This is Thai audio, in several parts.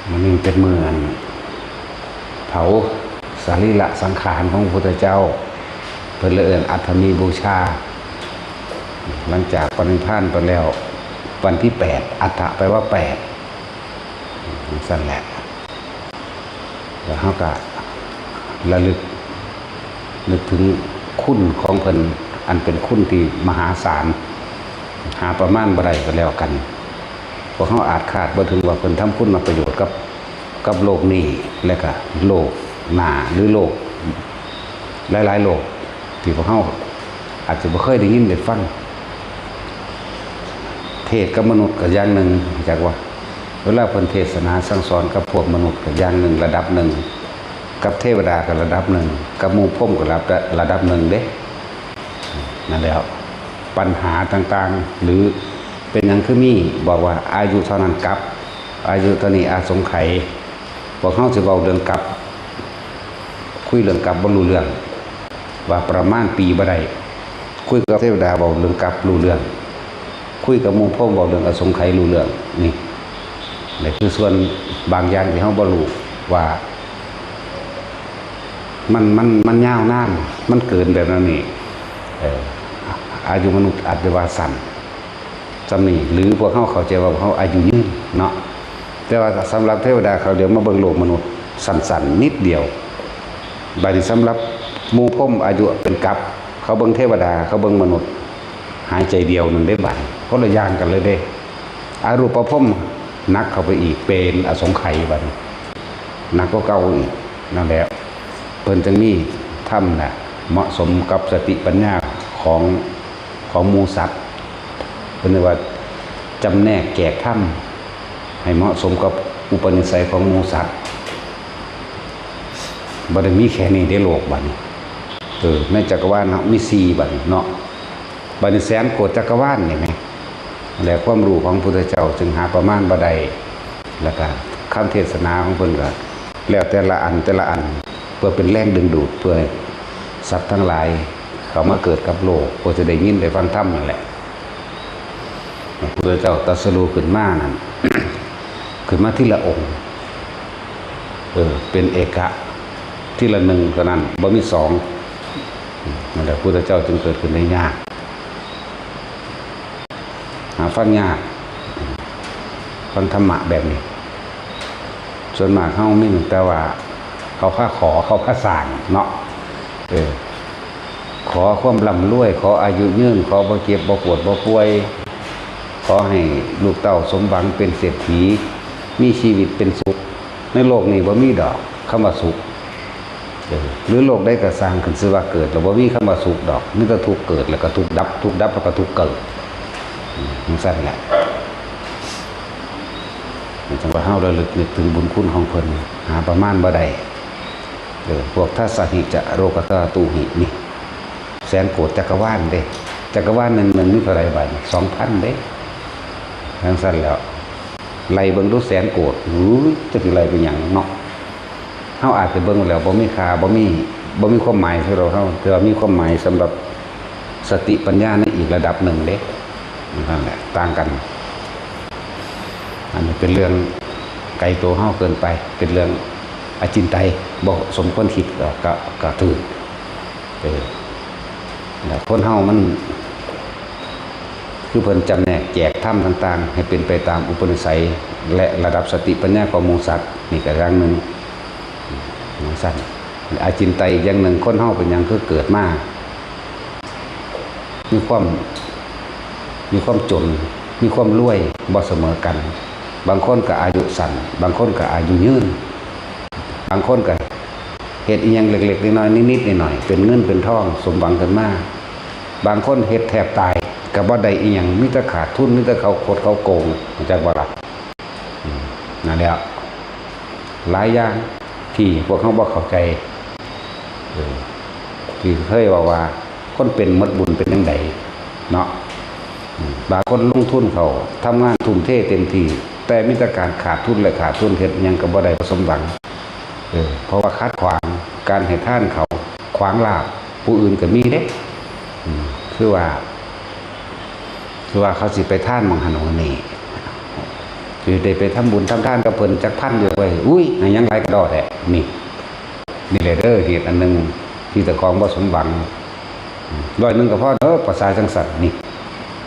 มันนี่เป็นมือเผาสรีระสังขารของพระพุทธเจ้าเพื่อเอิญอัฐมีบูชาหลังจากปรินิพพานไปแล้ววันที่8อัฐแปลว่า8สั่นแหละแล้วเขาก็ระลึกนึกถึงคุณของเพิ่นอันเป็นคุณที่มหาศาลหาประมาณบ่ได้ก็แล้วกันพวกเขาอาจคาดบ่ถึงว่าเพิ่นทำคุณประโยชน์กับโลกนี้และก็โลกหน้าหรือโลกหลายๆโลกที่พวกเขาอาจจะบ่เคยได้ยินได้ฟังเทศกับมนุษย์ก็อย่างหนึ่งจากว่าเวลาเพิ่นเทศนาสั่งสอนกับพวกมนุษย์ก็อย่างหนึ่งระดับหนึ่งกับเทวดาก็ระดับหนึ่งกับหมู่พรหมก็ระดับหนึ่งเด้นั่นแล้วปัญหาต่างๆหรือเป็นอย่างคือมีบอกว่าอายุเท่านั้นกับอายุเท่านี้อาสงไขยพวกเขาจะเว้าเรื่องกับคุยเรื่องกับบ่รู้เรื่องว่าประมาณปีบ่ได้คุยกับเทวดาเว้าเรื่องกับรู้เรื่องคุยกับหมู่พรหมเว้าเรื่องอสงไขยรู้เรื่องนี่คือส่วนบางอย่างที่เฮาบ่รู้ว่ามันยาวนานมันเกินแบบนั้นนี่อายุมนุษย์อาจจะว่าสั้นจำนี่หรือพวกเขาเข้าใจว่าเขาอายุยืนเนาะแต่ว่าสำหรับเทวดาเขาเดี๋ยวมาเบิ่งโลกมนุษย์สั้นๆนิดเดียวบัดนี้สำหรับหมู่พรหมอายุเป็นกับเขาเบิ่งเทวดาเขาเบิ่งมนุษย์หายใจเดียวนึงได้บัดคนละอย่างกันเลยเด้อารูปพรหมนักเข้าไปอีกเป็นอสงไขยบัดนักก็เก่าอีกนั่นแหละเพิ่นจังมีธรรมน่ะเหมาะสมกับสติปัญญาของหมู่สัตว์เป็นว่าจำแนกแจกธรรมให้เหมาะสมกับอุปนิสัยของหมู่สัตว์บ่ได้มีแค่นี้ในโลกบัดนี้ในจักรวาลเนาะมี4บัดนี้เนาะบัดนี้แสนโกฏจักรวาลนี่แหมแล้วความรู้ของพระพุทธเจ้าจึงหาประมาณบ่ได้แล้วก็คำเทศนาของเพิ่นก็แล้วแต่ละอันเพื่อเป็นแรงดึงดูดเพื่อสัตว์ทั้งหลายเขามาเกิดกับโลกเพื่อจะได้ยินได้ฟังธรรมนั่นแหละพระพุทธเจ้าตรัสรู้ขึ้นมานั่น ขึ้นมาทีละองค์เป็นเอกะทีละหนึ่งเท่านั้นบ่มี2นั่นแหละพระพุทธเจ้าจึงเกิดขึ้นได้ยากหาฟังยากฟังธรรมะแบบนี้ส่วนมากเขาไม่ถึงแต่ว่าเขาพาขอเขาพาสั่งเนาะขอความร่ำรวยขออายุยืนขอบ่เจ็บบ่ปวดบ่ป่วยขอให้ลูกเต้าสมหวังเป็นเศรษฐีมีชีวิตเป็นสุขในโลกนี้บ่มีดอกคำว่าสุขหรือโลกได้ก็สร้างขึ้นชื่อว่าเกิดแล้วบ่มีคำว่าสุขดอกมีแต่ทุกข์เกิดแล้วก็ทุกข์ดับทุกข์ดับแล้วก็ทุกข์เกิดมันสั้นแหละจังว่าเฮาระลึกนึกถึงบุญคุณของเพิ่นหาประมาณบ่ได้พวกทัสสหิจะโรกตาตูหินี่แสนโกฏจักรวาลเด้จักรวาลหนึ่งมีเท่าไหร่บาท 2,000 เด้ทั้งสั้นแล้วไล่เบิ่งดูแสนโกฏจะสิไล่เป็นหยังเนาะเฮาอาจจะเบิ่งแล้วบ่มีค่าบ่มีความหมายสำหรับเฮาแต่ว่ามีความหมายสำหรับสติปัญญาในอีกระดับหนึ่งเด้นั่นแหละต่างกันอันนี้เป็นเรื่องไกลตัวเฮาเกินไปเป็นเรื่องอจินไตยบ่สมควรคิดก็ถูกแล้วคนเฮามันคือเพิ่นจำแนกแจกธรรมต่างๆให้เป็นไปตามอุปนิสัยและระดับสติปัญญาของหมู่สัตว์นี่ก็อย่างหนึ่งสั้นอจินไตยอีกอย่างหนึ่งคนเฮาเป็นอย่างคือเกิดมามีความจนมีความรวยบ่เสมอกันบางคนก็อายุสั้นบางคนก็อายุยืนบางคนก็เฮ็ดอีหยังเล็กๆน้อยๆนิดๆหน่อยๆเป็นเงินเป็นทองสมหวังกันมาบางคนเฮ็ดแทบตายก็บ่ได้อีหยังมีแต่ขาดทุนมีแต่เขาโคตรเขาโกงจักว่าล่ะนั่นแหละหลายอย่างที่พวกเขาบ่เข้าใจที่เคยว่าคนเป็นหมดบุญเป็นจังไดเนาะบางคนลงทุนเขาทำงานทุ่มเทเต็มที่แต่มีแต่การขาดทุนและขาดทุนเฮ็ดหยังก็บ่ได้สมหวังเพราะว่าคัดขวางการให้ทานเขาขวางลาภผู้อื่นก็มีเด้คือว่าเขาสิไปทานหม้องหันหม้องนี้ เ สิได้ไปทำบุญทำทานกับเพิ่นจักพันอยู่ไว้อุ้ยยังไรก็ดอแท้นี่แหละเด้อเหตุอันนึงที่ตะกองบ่สมหวัง100ก็พอเด้อภาษาจังสัตว์นี่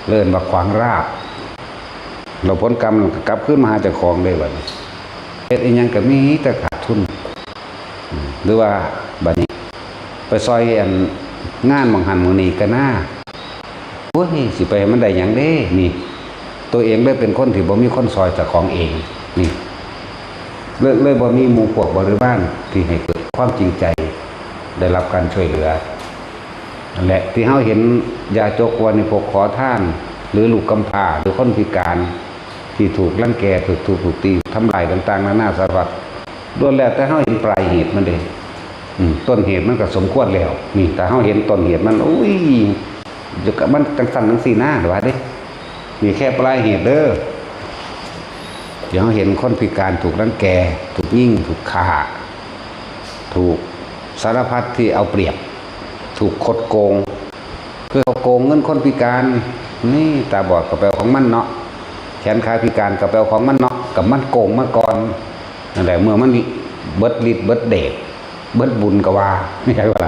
เลิ่นว่าขวางราบเราผลกรรมกลับขึ้นมาหาเจ้าของได้บัดนี้เฮ็ดอีหยังก็มีแต่ขาดทุนหรือว่าบัดนี้ไปซอยอันงานบางหันมื้อนี้ก็น่าโอ้ยสิไปมันได้หยังเด้นี่ตัวเองได้เป็นคนที่บ่มีคนซอยเจ้าของเองนี่เลยบ่มีหมู่พวกบริวารที่ให้เกิดความจริงใจได้รับการช่วยเหลือนั่นแหละที่เฮาเห็นยาจกวันนี้พวกขอทานหรือลูกกำพร้าหรือคนพิการที่ถูกรังแกถูกตีทำลายต่างๆนานาสารพัดล้วนแล้วแต่เฮาเห็นปลายเหตุมันเด้ต้นเหตุมันก็สมควรแล้วนี่แต่เฮาเห็นต้นเหตุมันอุ้ยมันจังสั่นจังซี่นะว่าเด้มีแค่ปลายเหตุเด้อเดี๋ยวเห็นคนพิการถูกรังแกถูกยิงถูกฆ่าถูกสารพัดที่เอาเปรียบถูกคดโกงเพื่อเอาโกงเงินคนพิการนี่ตาบอดกระเป๋าของมันเนาะแขนขาพิการกระเป๋าของมันเนาะกับมันโกงมาก่อนนั่นแหละเมื่อมันเบิดฤทธิ์เบิดเดชเบิดบุญก็ว่าไม่ใช่ว่า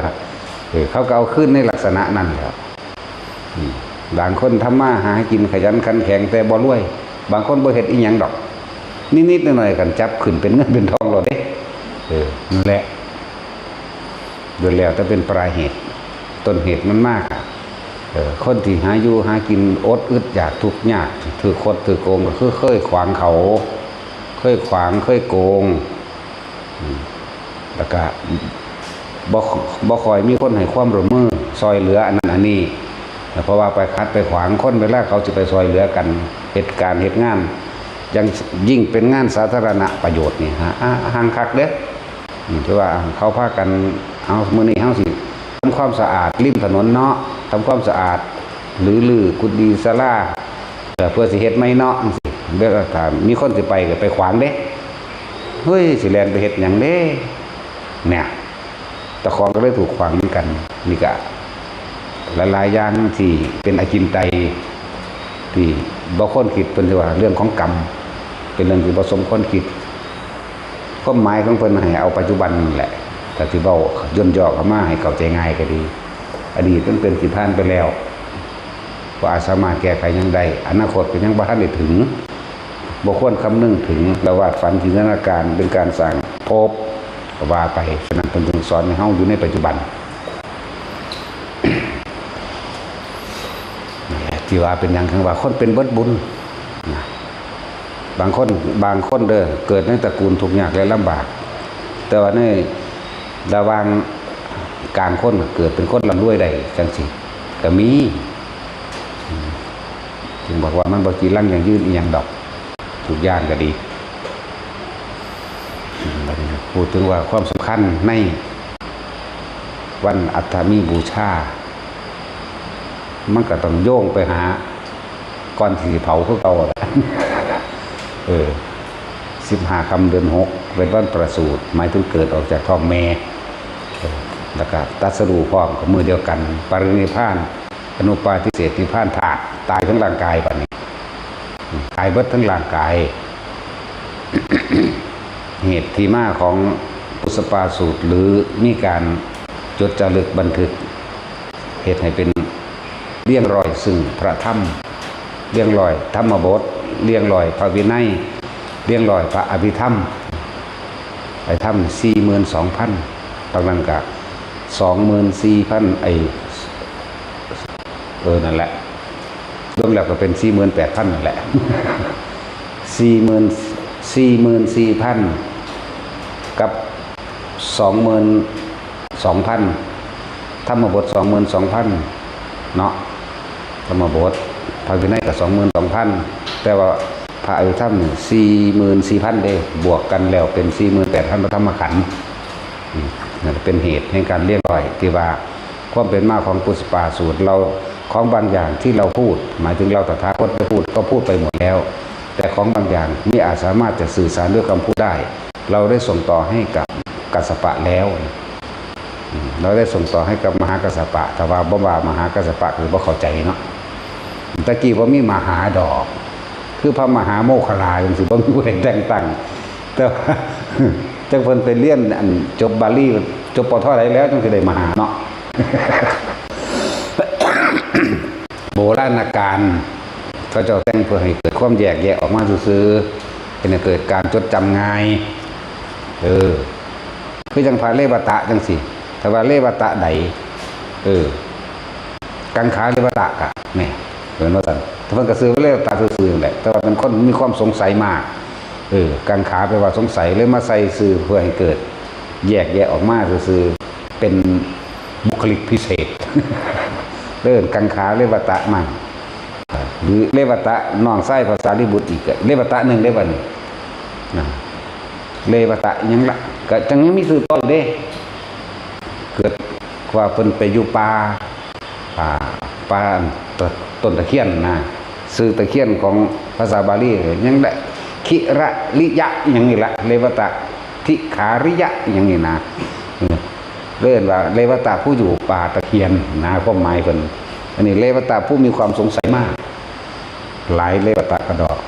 เขาก็เอาขึ้นในลักษณะนั้นแล้วบางคนทำมาหากินขยันขันแข็งแต่บ่รวยบางคนบ่เฮ็ดอีหยังดอกนิดๆหน่อยๆกันจับขึ้นเป็นเงินเป็นทองหมดเด้นั่นแหละโดยแล้วแต่เป็นปลายเหตุต้นเหตุมันมากคนที่หาอยู่หากินอดอึดอยากทุกข์ยากถือคดถือโกงก็คือเคยขวางเขาเคยขวางเคยโกงแล้วก็บ่คอยมีคนให้ความร่วมมือซอยเหลืออันนั้นอันนี้เพราะว่าไปคัดไปขวางคนเวลาเขาจะไปซอยเหลือกันเหตุการณ์เหตุงานยังยิ่งเป็นงานสาธารณะประโยชน์นี่ฮะห่างคักเด้คือว่าเขาพากันเอามื้อนี้เฮาสิทำความสะอาดริมถนนเนาะทำความสะอาดหรือลือกุฏิศาลาเพื่อสิเฮ็ดไม่เนาะสิเด้อถ้ามีคนสิไปก็ไปขวางเด้เฮ้ยสิแล่นไปเฮ็ดหยังเด้เนี่ยตะของก็เลยถูกขวางเหมือนกันนี่ก็หลายๆอย่างที่เป็นอจินไตยที่บ่คนคิดเพิ่นสิว่าเรื่องของกรรมเป็นเรื่องที่บ่สมควรคิดความหมายของเพิ่นให้เอาปัจจุบันแหละแต่ที่เว้าย่นย่อเข้ามาให้เข้าใจง่ายก็ดีอดีตมันเป็นสิผ่านไปแล้วว่าอาจสามารถแก้ไขยังได้อนาคตก็ยังบ่ทันได้ถึงบ่ควรคำนึงถึงแล้ววาดฝันจินตนาการเป็นการสร้างภพก็ว่าไปฉะนั้นเพิ่นจึงสอนให้เฮาอยู่ในปัจจุบันที่ว่าเป็นอย่างคือว่าคนเป็นเบิดบุญบางคนเด้อเกิดในตระกูลทุกข์ยากและลำบากแต่ว่าในระหว่างกลางคนเกิดเป็นคนร่ำรวยได้จังสิก็มีจึงบอกว่ามันบ่กี่ลังอย่างยืนอีหยังดอกทุกอย่างก็ดีพูดถึงว่าความสำคัญในวันอัฐมีบูชามันก็ต้องโยงไปหาก่อนที่เผาคือเก่า15 ค่ำเดือน 6เป็นวันประสูติหมายถึงเกิดออกจากท้องแม่แล้วก็ตรัสรู้พร้อมกับมือเดียวกันปรินิพพานอนุปาทิเสสนิพพานธาตุตายทั้งร่างกายบัดนี้ตายเบิดทั้งร่างกาย เหตุที่มาของปุสปาสูตรหรือมีการจดจารึกบันทึกเหตุให้เป็นเลี่ยงรอยซึ่งพระธรรมเลี่ยงรอยธรรมบทเลี่ยงรอยพระวินัยเลี่ยงรอยพระอภิธรรมไปทำ 42,000 ตอนนั้นก็ 24,000 นั่นแหละรวมแล้วก็เป็น 48,000 นั่นแหละ 44,000 กับ 22,000 ธรรมบท 22,000 เนาะธรรมบทพระวินัยก็ 22,000 แต่ว่าพระอภิธรรม 44,000 เด้บวกกันแล้วเป็น 48,000 พระธรรมขันธ์นั่นเป็นเหตุในการเรียกร้อยที่ว่าความเป็นมาของปุสปาสูตรเราของบางอย่างที่เราพูดหมายถึงเราตถาคตไปพูดก็พูดไปหมดแล้วแต่ของบางอย่างไม่อาจสามารถจะสื่อสารด้วยคำพูดได้เราได้ส่งต่อให้กับกัสสปะแล้วเราได้ส่งต่อให้กับมหากัสสปะแต่ว่าบ่มหากัสสปะคือบ่เข้าใจเนาะตะกี้ว่ามีมหาดอก คือพระมหาโมคคัลลาจังสิบ่มีผู้ใดแต่งตั้งแต่ว่าจังเพิ่นไปเรียนอันจบบาลีจบปทได้แล้วจังสิได้มหาเนาะ โบราณกาลเขาเจ้าแต่งเพื่อให้เกิดความแยกแยะออกมาซื่อๆเป็นให้เกิดการจดจำง่ายคือจังพาเลวตะจังสิถ้าว่าเลวตะใดกังขาเลวตะกะแม่เหมือนว่าซั่นถ้าเพิ่นก็ซื้อเลวตะซื่อๆแหละแต่ว่าเป็นคนมีความสงสัยมากกังขาแปลว่าสงสัยเลยมาใส่ซื่อเพื่อให้เกิดแยกแยะออกมาซื่อๆเป็นบุคลิกพิเศษ เริ่มกังขาเลวตะมั่งหรือเลวตะน้องไส้ภาษาลิบุตรอีกเลวตะหนึ่งได้บ่นี่นะเลวตะยังละก็จังยังมีสื่อต่อเด้เกิดว่าเพิ่นไปอยู่ป่าต้นตะเคียนนะสื่อตะเคียนของภาษาบาลียังได้คิระลิยะอย่างนี้ละเลวตะทิขาริยะอย่างนี้นะเรียกว่าเลวตะผู้อยู่ป่าตะเคียนนะความหมายเพิ่นอันนี้เลวตะผู้มีความสงสัยมากหลายเลวตะกระดอก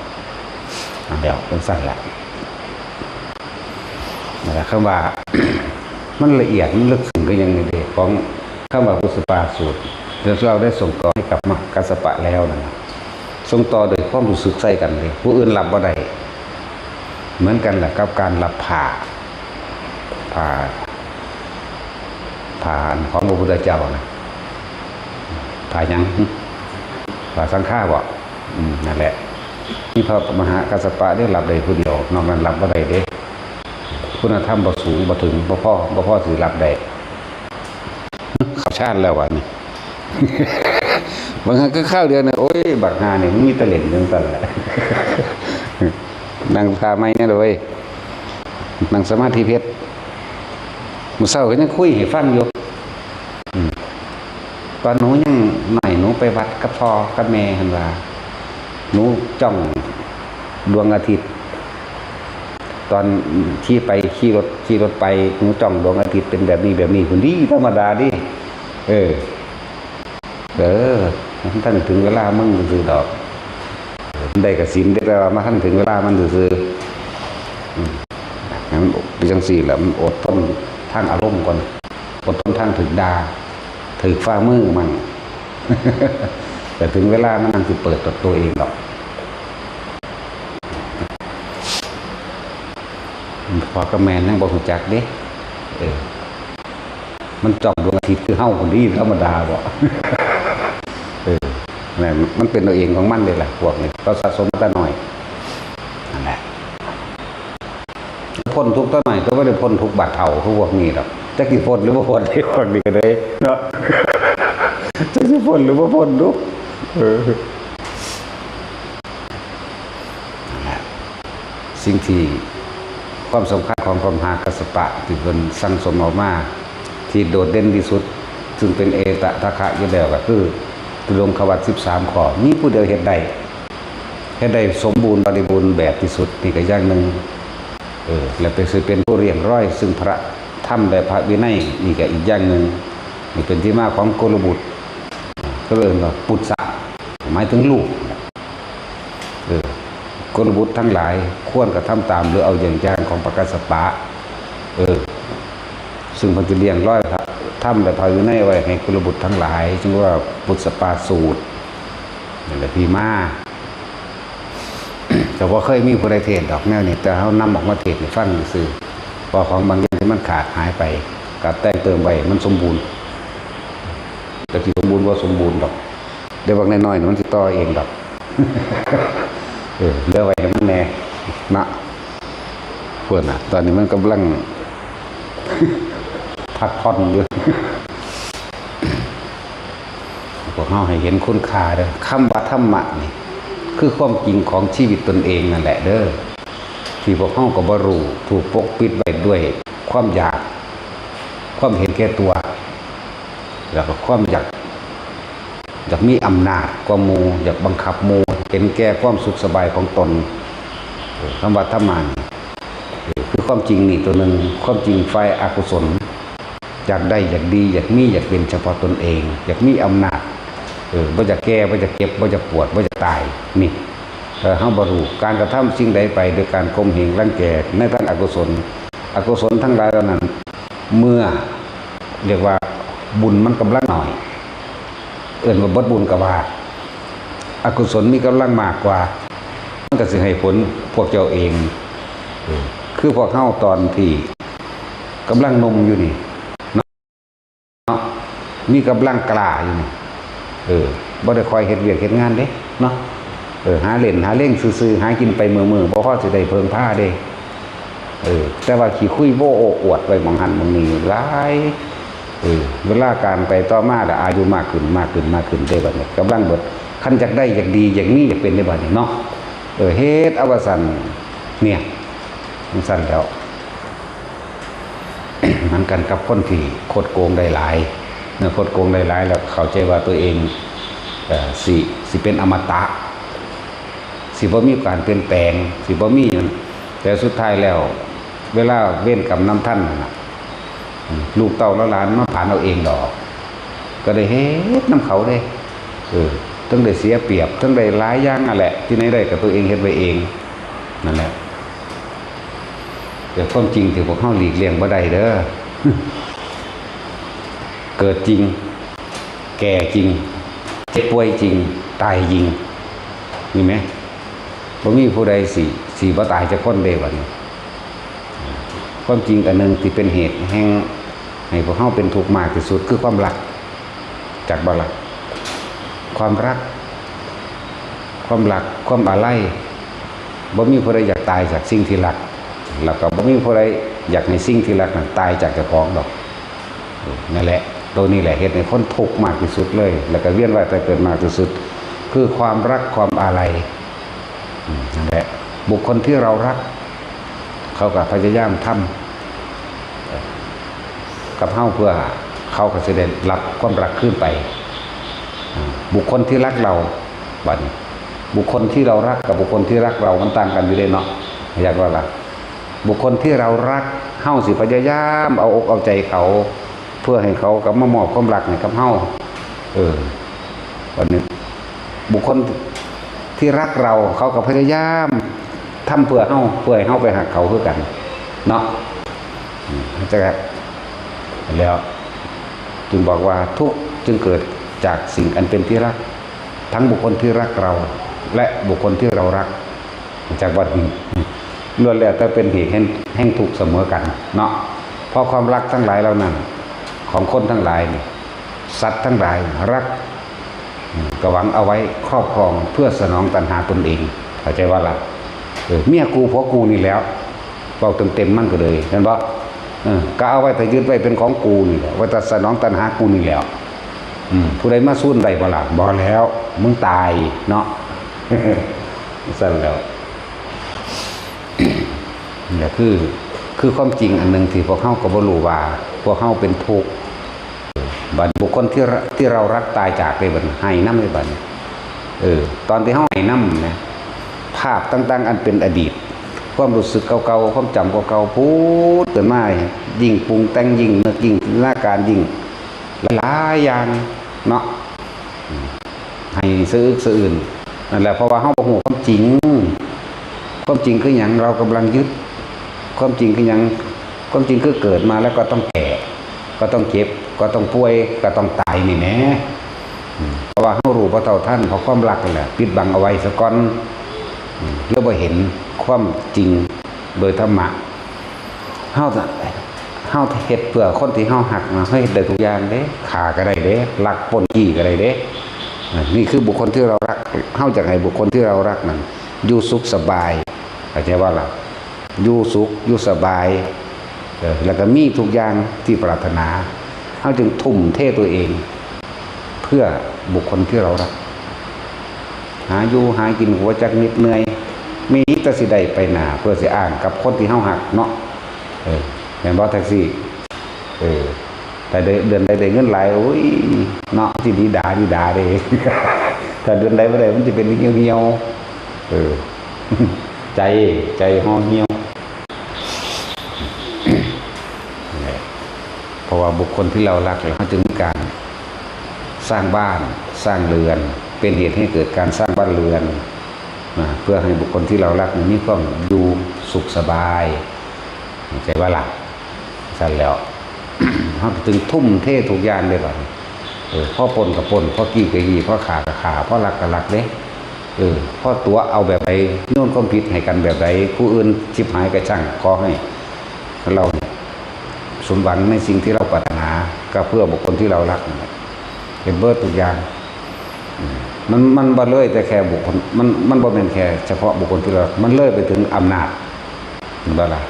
เดี๋ยวเป็นสั้นแหละนั่นแหละคำว่า มันละเอียดมันลึกซึ้งก็ยังไงเด็กของคำว่าปุสปาสูตรเราได้ส่งต่อให้กับมัคคัสสปะแล้วนะส่งต่อโดยความรู้สึกใส่กันเลยผู้อื่นรับบ่ได้เหมือนกันแหละกับการรับผ่าของพระพุทธเจ้านะผ่ายังผ่าสังฆาบ่นั่นแหละที่พระมหากัสสปะได้รับได้ผู้เดียวนอกนั้นรับบ่ได้เด้คุณธรรมบ่สูงบ่ถึงบ่พอสิรับได้ข้าวชาติแล้ววันนี้ บางครั้งก็ข้าวเดียวเนี่ยโอ้ยบักหาเนี่ยมันมีตะเล่นจังซั่นแหละ นั่งพาไม้เนี่ยเลยนั่งสมาธิเพชรมื้อเช้าก็ยังคุยให้ฟังอยู่ตอนหนูยังหน่อยหนูไปวัดกับพ่อกับแม่หั่นว่าหนูจ้องดวงอาทิตย์ตอนขี่รถไปหนูจ้องดวงอาทิตย์เป็นแบบนี้คุณดีธรรมดาดิท่านถึงเวลามึงซื้อดอกได้กสินได้แล้วมาท่านถึงเวลามันซื้อมันเป็นจังสี่แหละมันอดทนทางอารมณ์ก่อนอดทนทางถึงดาถึงฝ่ามือมัน แต่ถึงเวลามันสิเปิดตัวเองดอกพอกับแมนนั่งบอกหูจักเด้มันจ้องดวงอาทิตย์คือเฮ้าคนดีธรรมดาบ่นั่นมันเป็นตัวเองของมันเลยแหละพวกนี้เราสะสมมาแต่หน่อยนั่นแหละพ้นทุกข์ตัวหน่อยก็ไม่ได้พ้นทุกข์บาดเท่าพวกนี้หรอกจะกี่พ้นหรือว่าพ้นที่พวกนี้กันเลยเนาะจะกี่พ้นหรือว่าพ้นทุกข์นั่นแหละสิ่งที่ความสำคัญของพระมหากัสสปะที่เป็นสั่งสมออกมาที่โดดเด่นที่สุดซึ่งเป็นเอตทัคคะอยู่แล้วก็คือตุลงขวัต13ข้อมีผู้เดียวเฮ็ดได้สมบูรณ์บริบูรณ์แบบที่สุดนี่ก็อย่างหนึ่งและเป็นผู้เรียงร้อยซึ่งพระธรรมและพระวินัยนี่ก็อีกอย่างหนึ่งนี่เป็นที่มาของโกลบุตรก็เรียกว่าปุตสะหมายถึงลูกโกลบุตรทั้งหลายควรกระทำตามหรือเอาอย่างของพระกัสสปะซึ่งพันธุ์เรียงร้อยครับทำแต่พายุในไว้ให้กุลบุตรทั้งหลายจึงว่าปุตสปาสูตรนี่แหละพี่มาแต่ว่าเคยมีผู้ใดเทศดอกแนวนี่แต่เขานำออกมาเทศในฟังซื่อพอของบางอย่างที่มันขาดหายไปกับแต่งเติมไว้มันสมบูรณ์แต่ที่สมบูรณ์ว่าสมบูรณ์ดอกเดี๋ยวบางน้อยๆมันจะต่อเองดอกเลือกไว้มันแน่นะเพื่อนตอนนี้มันกำลังพักผ่อนอยู่พวกเขาให้เห็นคุณค่าเด้อคำว่าธรรมะนี่คือความจริงของชีวิตตนเองนั่นแหละเด้อที่พวกเขาก็บ่รู้ถูกปกปิดไว้ด้วยความอยากความเห็นแก่ตัวแล้วก็ความอยากมีอำนาจกว่าหมู่อยากบังคับหมู่เห็นแก่ความสุขสบายของตนคำว่าธรรมะคือความจริงนี่ตัวหนึ่งความจริงฝ่ายอกุศลอยากได้อยากดีอยากมีอยากเป็นเฉพาะตนเองอยากมีอำนาจบ่จะแก่บ่จะเก็บบ่จะปวดบ่จะตายนี่ เฮาบ่รู้การกระทำสิ่งใดไปโดยการข่มเหงรังแกในทางอกุศลทั้งหลายเหล่านั้นเมื่อเรียกว่าบุญมันกำลังน้อยเอิ้นว่าบ่บุญก็ว่าอกุศลมีกำลังมากกว่ามันก็สิให้ผลพวกเจ้าเองคือพวกเฮาตอนที่กำลังนมอยู่นี่เนาะมีกำลังกล้าอยู่นี่บ่ได้คอยเฮ็ดเวียกเฮ็ดงานเด้เนาะหาเล่นหาเล่งซื่อๆหากินไปมื้อๆบ่พอสิได้เพิ่งพาเด้แต่ว่าขี้คุยโว้โอ้อวดไว้หม่องหันหม่องนี้หลายเวลาการไปต่อมาแล้วอายุมากขึ้นได้บัดนี้กำลังเบิดคันจักได้อยากดีอยากมีอยากเป็นได้บัดนี้เนาะเฮ็ดเอาว่าซั่นเนี่ยมันซั่นแล้ว มันกันกับคนที่โคดโกงได้หลายเมื่อโคดโกงได้หลายแล้วเข้าใจว่าตัวเองสิเป็นอมตะสิบ่มีการเปลี่ยนแปลงสิบ่มีแต่สุดท้ายแล้วเวลาเว้นกรรมนำท่านน่ะลูกเต้าและหลานมาผ่านเอาเองดอกก็ได้เฮ็ดน้ำเขาได้ต้องได้เสียเปรียบต้องได้หลายอย่างนั่นแหละที่ไหนได้กับตัวเองเฮ็ดไว้เองนั่นแหละแต่ความจริงที่พวกเฮาหลีกเลี่ยงบ่ได้เด้อ เกิดจริงแก่จริงเจ็บป่วยจริงตายจริงมีไหมบ่มีผู้ใดสิบ่ตายจักคนเด้บัดนี้ความจริงอันนึงที่เป็นเหตุแห่งให้พวกเฮาเป็นทุกข์มากที่สุดคือความรักจากบ่ล่ะความรักความอาลัยบ่มีผู้ใดอยากตายจากสิ่งที่รักแล้วก็บ่มีผู้ใดอยากให้สิ่งที่รักนั้นตายจากเจ้าของดอกนั่นแหละตัวนี้แหละเหตุให้คนทุกข์มากที่สุดเลยแล้วก็เวียนว่ายตายเกิดมากที่สุดคือความรักความอาลัยนั่นแหละบุคคลที่เรารักเขาก็พยายามทำกับเฮาเพื่อเขาก็จะได้รับความรักขึ้นไปบุคคลที่รักเราบัดนี้บุคคลที่เรารักกับบุคคลที่รักเรามันต่างกันอยู่เลยเนาะอยากว่าล่ะบุคคลที่เรารักเฮาสิพยายามเอาอกเอาใจเขาเพื่อให้เขากับมามอบความรักให้กับเฮาวันนี้บุคคลที่รักเราเขาก็พยายามทำเพื่อเฮาเพื่อให้เฮาไปหาเขาคือกันเนาะจะแล้วจึงบอกว่าทุกจึงเกิดจากสิ่งอันเป็นที่รักทั้งบุคคลที่รักเราและบุคคลที่เรารักจากวัดนี้ล้วนแล้วแต่เป็นเหตุแห่งทุกข์เสมอกันเนาะเพราะความรักทั้งหลายเหล่านั้นของคนทั้งหลายสัตว์ทั้งหลายรักก็หวังเอาไว้ครอบครองเพื่อสนองตัณหาตนเองเข้าใจว่าล่ะเมียกูผัวกูนี่แล้วบอกเต็มมันก็เลยเห็นปะก็เอาไว้แต่ยึดไว้เป็นของกูนี่แหละไว้แต่สนองตัณหากูนี่แล้วผู้ใดมาสู้ใดบ่ล่ะบ่แล้วมึงตายเนาะสั่นแล้วนี่คือความจริงอันหนึ่งที่พวกเฮาก็บ่รู้ว่าพวกเฮาเป็นทุกข์บัดบุคคลที่เรารักตายจากได้บัดให้นำได้บัดตอนที่เฮาให้นำนะภาพต่างๆอันเป็นอดีตความรู้สึกเก่าๆความจำเก่าๆพูดเกิดมายิ่งปรุงแต่งยิ่งนึกยิ่งหน้าการยิ่งหลายอย่างเนาะให้สะอึกสะอื้นนั่นแหละเพราะว่าเฮาบ่ฮู้ความจริงคือหยังเรากำลังยึดความจริงคือหยังความจริงคือเกิดมาแล้วก็ต้องแก่ก็ต้องเจ็บก็ต้องป่วยก็ต้องตายนี่แหละเพราะว่าเฮารู้บ่เท่าทันเพราะความรักนั่นแหละปิดบังเอาไว้ซะก่อนแล้วบ่เห็นความจริงโดยธรรมะเฮาเฮ็ดเพื่อคนที่เฮาฮักนะเฮ็ดได้ทุกอย่างเด้ฆ่าก็ได้เด้ลักปล้นจี้ก็ได้เด้นี่คือบุคคลที่เรารักเฮาอยากให้บุคคลที่เรารักนั้นอยู่สุขสบายเข้าใจว่าล่ะอยู่สุขอยู่สบายแล้วก็มีทุกอย่างที่ปรารถนาเฮาจึงทุ่มเทตัวเองเพื่อบุคคลที่เรารักหาอยู่หากินหัวจักนิดเหนื่อยมีแต่สิได้ไปหน้าเพื่อสิอ้างกับคนที่เฮาฮักเนาะแม่นบ่แท็กซี่แต่เดือนใดได้เงินหลายโอ้ยเนาะสิดีดาเด้ ถ้าเดือนใดบ่ได้มันจะเป็นเหี่ยวใจห่อเหี่ยวเพราะว่าบุคคลที่เรารักเขาจึงมีการสร้างบ้านสร้างเรือนเป็นเหตุให้เกิดการสร้างบ้านเรือน เพื่อให้บุคคลที่เรารักมีความอยู่สุขสบายใจว่าหลักสั่นแล้ว เขาจึงทุ่มเททุกอย่างเลยบ่พ่อปนกับปนพ่อกี้กับกี้พ่อขากับขาพ่อรักกับรักเด้พ่อตัวเอาแบบใดโน่นความผิดให้กันแบบใดผู้อื่นชิบหายกระช่างขอให้เราสมหวังในสิ่งที่เราปรารถนาก็เพื่อบุคคลที่เรารักเป็นเบิร์ดทุกอย่างมันบ่เลยแต่แค่บุคคลมันบ่เป็นแค่เฉพาะบุคคลที่เรามันเลยไปถึงอำนาจบ่ล่ะ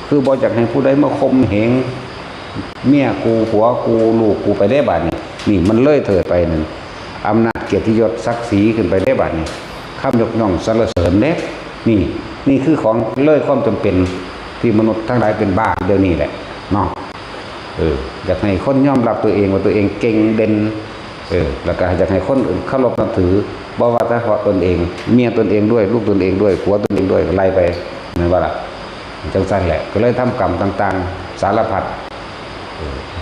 คือบ่อยากให้ผู้ใดมาข่มเหงเมียกูผัวกูลูกกูไปได้บาดนี่มันเลยเถิดไปนั่นอำนาจเกียรติยศศักดิ์ศรีขึ้นไปได้บาดนี่คำยกย่องสรรเสริญเด้นี่คือของเลยความจำเป็นที่มนุษย์ทั้งหลายเป็นบ้าเดี๋ยวนี้แหละเนาะอยากให้คนยอมรับตัวเองว่าตัวเองเก่งเด่นแล้วก็อยากให้คนอื่นเคารพนับถือบ่ว่าแต่เพราะตนเองเมียตนเองด้วยลูกตนเองด้วยผัวตนเองด้วยไล่ไปนั่นว่าล่ะจังซั่นแหละก็เลยทำกรรมต่างๆสารพัด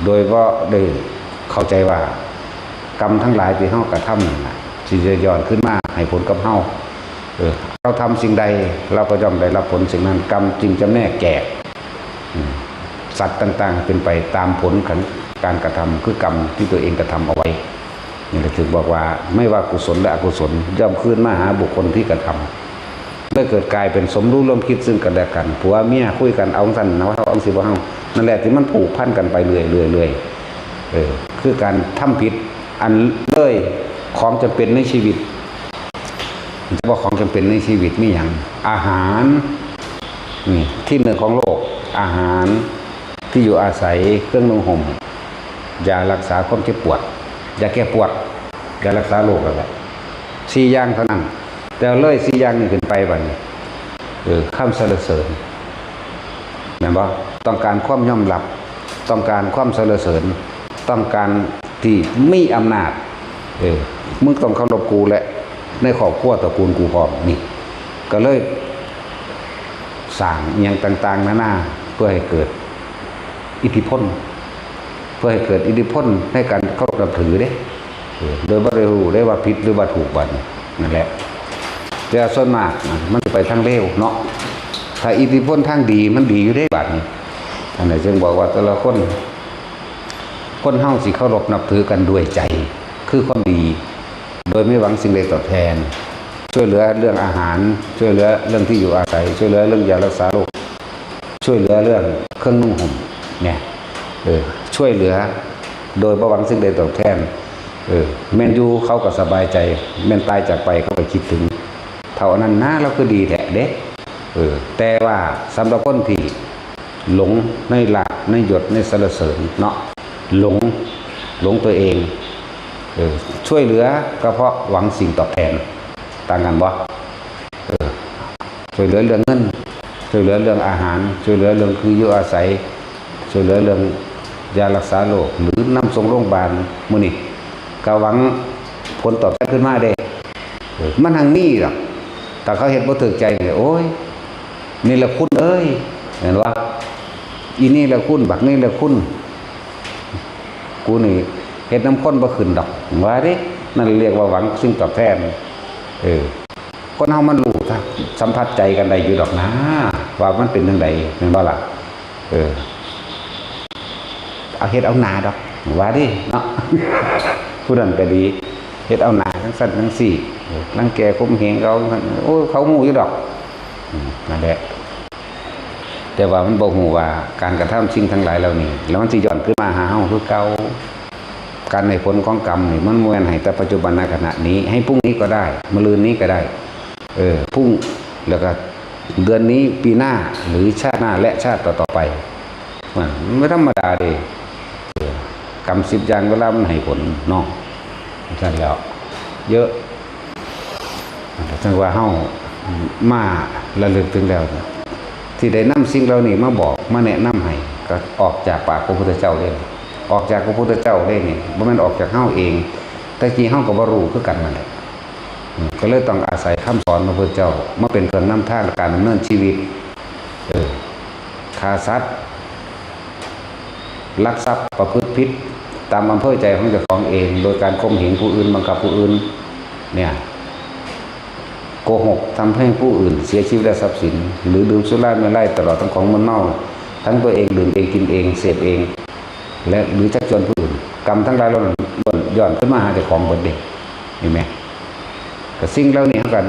โดยก็ได้เข้าใจว่ากรรมทั้งหลายที่เฮากระทำนั่นน่ะสิจะย้อนขึ้นมาให้ผลกับเฮาเราทำสิ่งใดเราก็ย่อมได้รับผลสิ่งนั้นกรรมจึงจำแนกแก่สัตว์ต่างๆเป็นไปตามผลของการกระทำคือกรรมที่ตัวเองกระทำเอาไว้นี่ก็ถึงบอกว่าไม่ว่ากุศลและอกุศลย่อมคืนมาหาบุคคลที่กระทำได้เกิดกลายเป็นสมรู้ร่วมคิดซึ่งกันและกันผัวเมียคุยกันเอาสั่นนะว่าเอาสิบ่เฮานั่นแหละที่มันผูกพันกันไปเรื่อยคือการทำผิดอันเลยของจำเป็นในชีวิตจะว่าของจำเป็นในชีวิตมีอย่างอาหารนี่ที่หนึ่งของโลกอาหารที่อยู่อาศัยเครื่องนุ่งห่มยารักษาความเจ็บปวดยาแก้ปวดยารักษาโรคอะไร4 อย่างเท่านั้นแต่เลย4 อย่างนี้ขึ้นไปบัดนี้คำสรรเสริญแม่นบ่ต้องการความยอมรับต้องการความสรรเสริญต้องการที่มีอำนาจมึงต้องเคารพกูและในครอบครัวตระกูลกูพร้อมนี่ก็เลยสร้างอย่างต่างๆนานาเพื่อให้เกิดอิทธิพลเพื่อให้เกิดอิทธิพลให้การเคารพนับถือเด้โดยบ่ได้รู้ได้ว่าผิดหรือว่าถูกบัดนั่นแหละแต่ส่วนมากมันไปทางเลวเนาะถ้าอิทธิพลทางดีมันดีอยู่ได้บัดนี้อันนี้จึงบอกว่าแต่ละคนเฮาสิเคารพนับถือกันด้วยใจคือความดีโดยไม่หวังสิ่งใดตอบแทนช่วยเหลือเรื่องอาหารช่วยเหลือเรื่องที่อยู่อาศัยช่วยเหลือเรื่องยารักษาโรคช่วยเหลือเรื่องเครื่องนุ่งห่มเนี่ยช่วยเหลือโดยบ่หวังสิ่งใดตอบแทนแม่นอยู่เขาก็สบายใจแม่นตายจากไปเขาก็คิดถึงเท่านั้นนะเราก็ดีแท้เด้แต่ว่าสำหรับคนที่หลงในหลักในหยดในสรรเสริญเนาะหลงตัวเองช่วยเหลือก็เพราะหวังสิ่งตอบแทนต่างกันบ่ช่วยเหลือเรื่องเงินช่วยเหลือเรื่องอาหารช่วยเหลือเรื่องคืออยู่อาศัยช่วยเหลือเรื่องยารักษาโรคหรือนำส่งโรงพยาบาลมื้อนี้ก็หวังผลตอบแทนขึ้นมาได้มันทางนี้หรอกแต่เขาเห็นบ่ถูกใจโอ้ยนี่แหละคุณเอ้ยเห็นว่าอีนี่แหละคุณบักนี่แหละคุณกูนี่เฮ็ดน้ำข้นบ่ขึ้นดอกว่าดินั่นเรียกว่าหวังสิ่งตอบแทนคนเฮามันรู้สัมผัสใจกันได้อยู่ดอกนะว่ามันเป็นจังไดแม่นบ่ล่ะเอาเฮ็ดเอาหน้าดอกว่าดิเนาะผู้นั้นก็ดีเฮ็ดเอาหน้าทั้งสั้นทั้งสี่รังแกข่มเหงเขาโอ้เขาฮู้อยู่ดอกนั่นแหละแต่ว่ามันบ่ฮู้ว่าการกระทำสิ่งทั้งหลายเหล่านี้แล้วมันสิย้อนขึ้นมาหาเฮาคือเก่าการให้ผลของกรรมนี่มันบ่แม่นให้แต่ปัจจุบันณขณะนี้ให้พรุ่งนี้ก็ได้มะรืนนี้ก็ได้พรุ่งแล้วก็เดือนนี้ปีหน้าหรือชาติหน้าและชาติต่อๆไปมันไม่ธรรมดาเด้กรรม10 อย่างเวลามันให้ผลเนาะซั่นแล้วเยอะจังว่าเฮามาระลึกถึงแล้วที่ได้นำสิ่งเหล่านี้มาบอกมาแนะนำให้ก็ออกจากปากพระพุทธเจ้าเลยออกจากพระพุทธเจ้าเลยนี่บ่แม่นออกจากเฮาเองแต่กี้เฮาก็บ่รู้คือกันนั่นแหละก็เลยต้องอาศัยคำสอนของพระพุทธเจ้ามาเป็นเครื่องนำทางในการดำเนินชีวิตฆ่าสัตว์ลักทรัพย์ประพฤติผิดตามอำเภอใจของเจ้าของเองโดยการข่มเหงผู้อื่นบังคับผู้อื่นเนี่ย โกหกทำให้ผู้อื่นเสียชีวิตและทรัพย์สินหรือดื่มสุราเมลัยตลอดทั้งของมึนเมาทั้งตัวเองดื่มเองกินเองเสพเองและหรือชักชวนผู้อื่นกรรมทั้งหลายล้วนย้อนขึ้นมาหาเจ้าของบนเด็กเห็นไหมก็สิ่งเหล่านี้กัน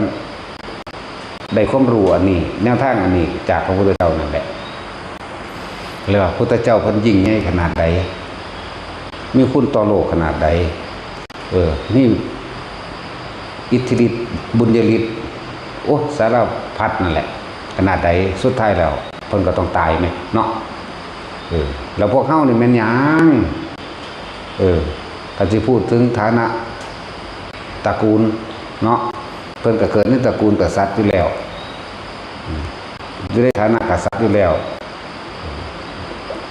ได้ความรู้อันนี้แนวทางอันนี้จากพระพุทธเจ้านั่นแหละเรียกว่าพุทธเจ้าพันยิ่งใหญ่ขนาดใดมีคุณต่อโลกขนาดใดนี่อิทธิฤทธิ์บุญญาฤทธิ์โอ้สารพัดนั่นแหละขนาดใดสุดท้ายแล้วเพิ่นก็ต้องตายไหมเนาะแล้วพวกเฮานี่แม่นหยังถ้าสิพูดถึงฐานะตระกูลเนาะเพิ่นก็เกิดในตระกูลกษัตริย์อยู่แล้วอยู่ในฐานะกษัตริย์อยู่แล้ว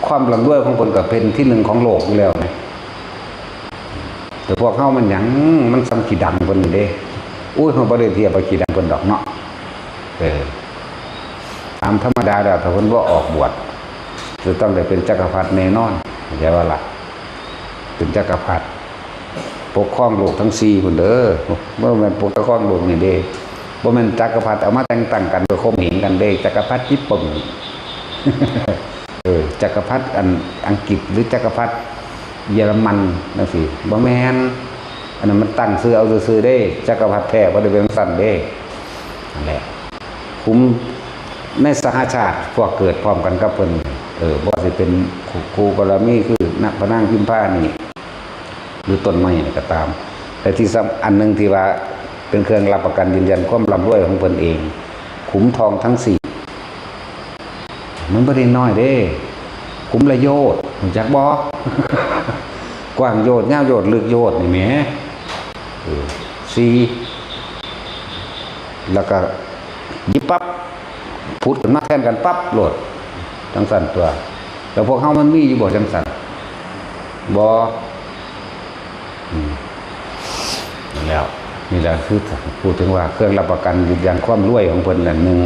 ความร่ำรวยของเพิ่นก็เป็นที่หนึ่งของโลกอยู่แล้วนะแต่พวกเฮามันหยังมันซ้ำขี้ดังเพิ่นนี่เด้อุ้ยเฮาบ่ได้เทียบกับขี้ดังเพิ่นดอกเนาะตามธรรมดาแล้วถ้าเพิ่นบ่ออกบวชจะต้องได้เป็นจักรพรรดิแน่นอนเข้าใจว่าล่ะเป็นจักรพรรดิปกครองโลกทั้ง4พุ่นเด้อบ่แม่นปกครองโลกนี่เด้บ่แม่นจักรพรรดิเอามาแต่งตั้งกันโดยข่มเหงกันเด้จักรพรรดิญี่ปุ่นจักรพรรดิอังกฤษหรือจักรพรรดิเยอรมันจังซี่บ่แม่นอันนั้นมันตั้งชื่อเอาซื่อๆเด้จักรพรรดิแท้บ่ได้เป็นสั่นเด้นั่นแหละคุมในสหชาติพวกเกิดพร้อมกันกับเพิ่นบ่สิเป็นครูบารมีคือนักพนังพิมพ์ผ้านี่หรือต้นไม้นี่ก็ตามแต่ที่อันนึงที่ว่าเป็นเครื่องรับประกันยืนยันความร่ำรวยของเพิ่นเองขุมทองทั้ง4มันบ่ได้น้อยเด้ขุมละโยชน์รู้จักบ่ กว้างโยชน์ยาวโยชน์ลึกโยชน์นี่แหม4แล้วก็ยิบปั๊บพูดกันมาแทนกันปั๊บโหลดจังสั่นตัวแล้วพวกเฮามันมีอยู่บ่จังสั่นบ่แล้วนี่แหละคือพูดถึงว่าเครื่องรับประกันยืนยันความรวยของเพิ่นนั่นหนึ่ง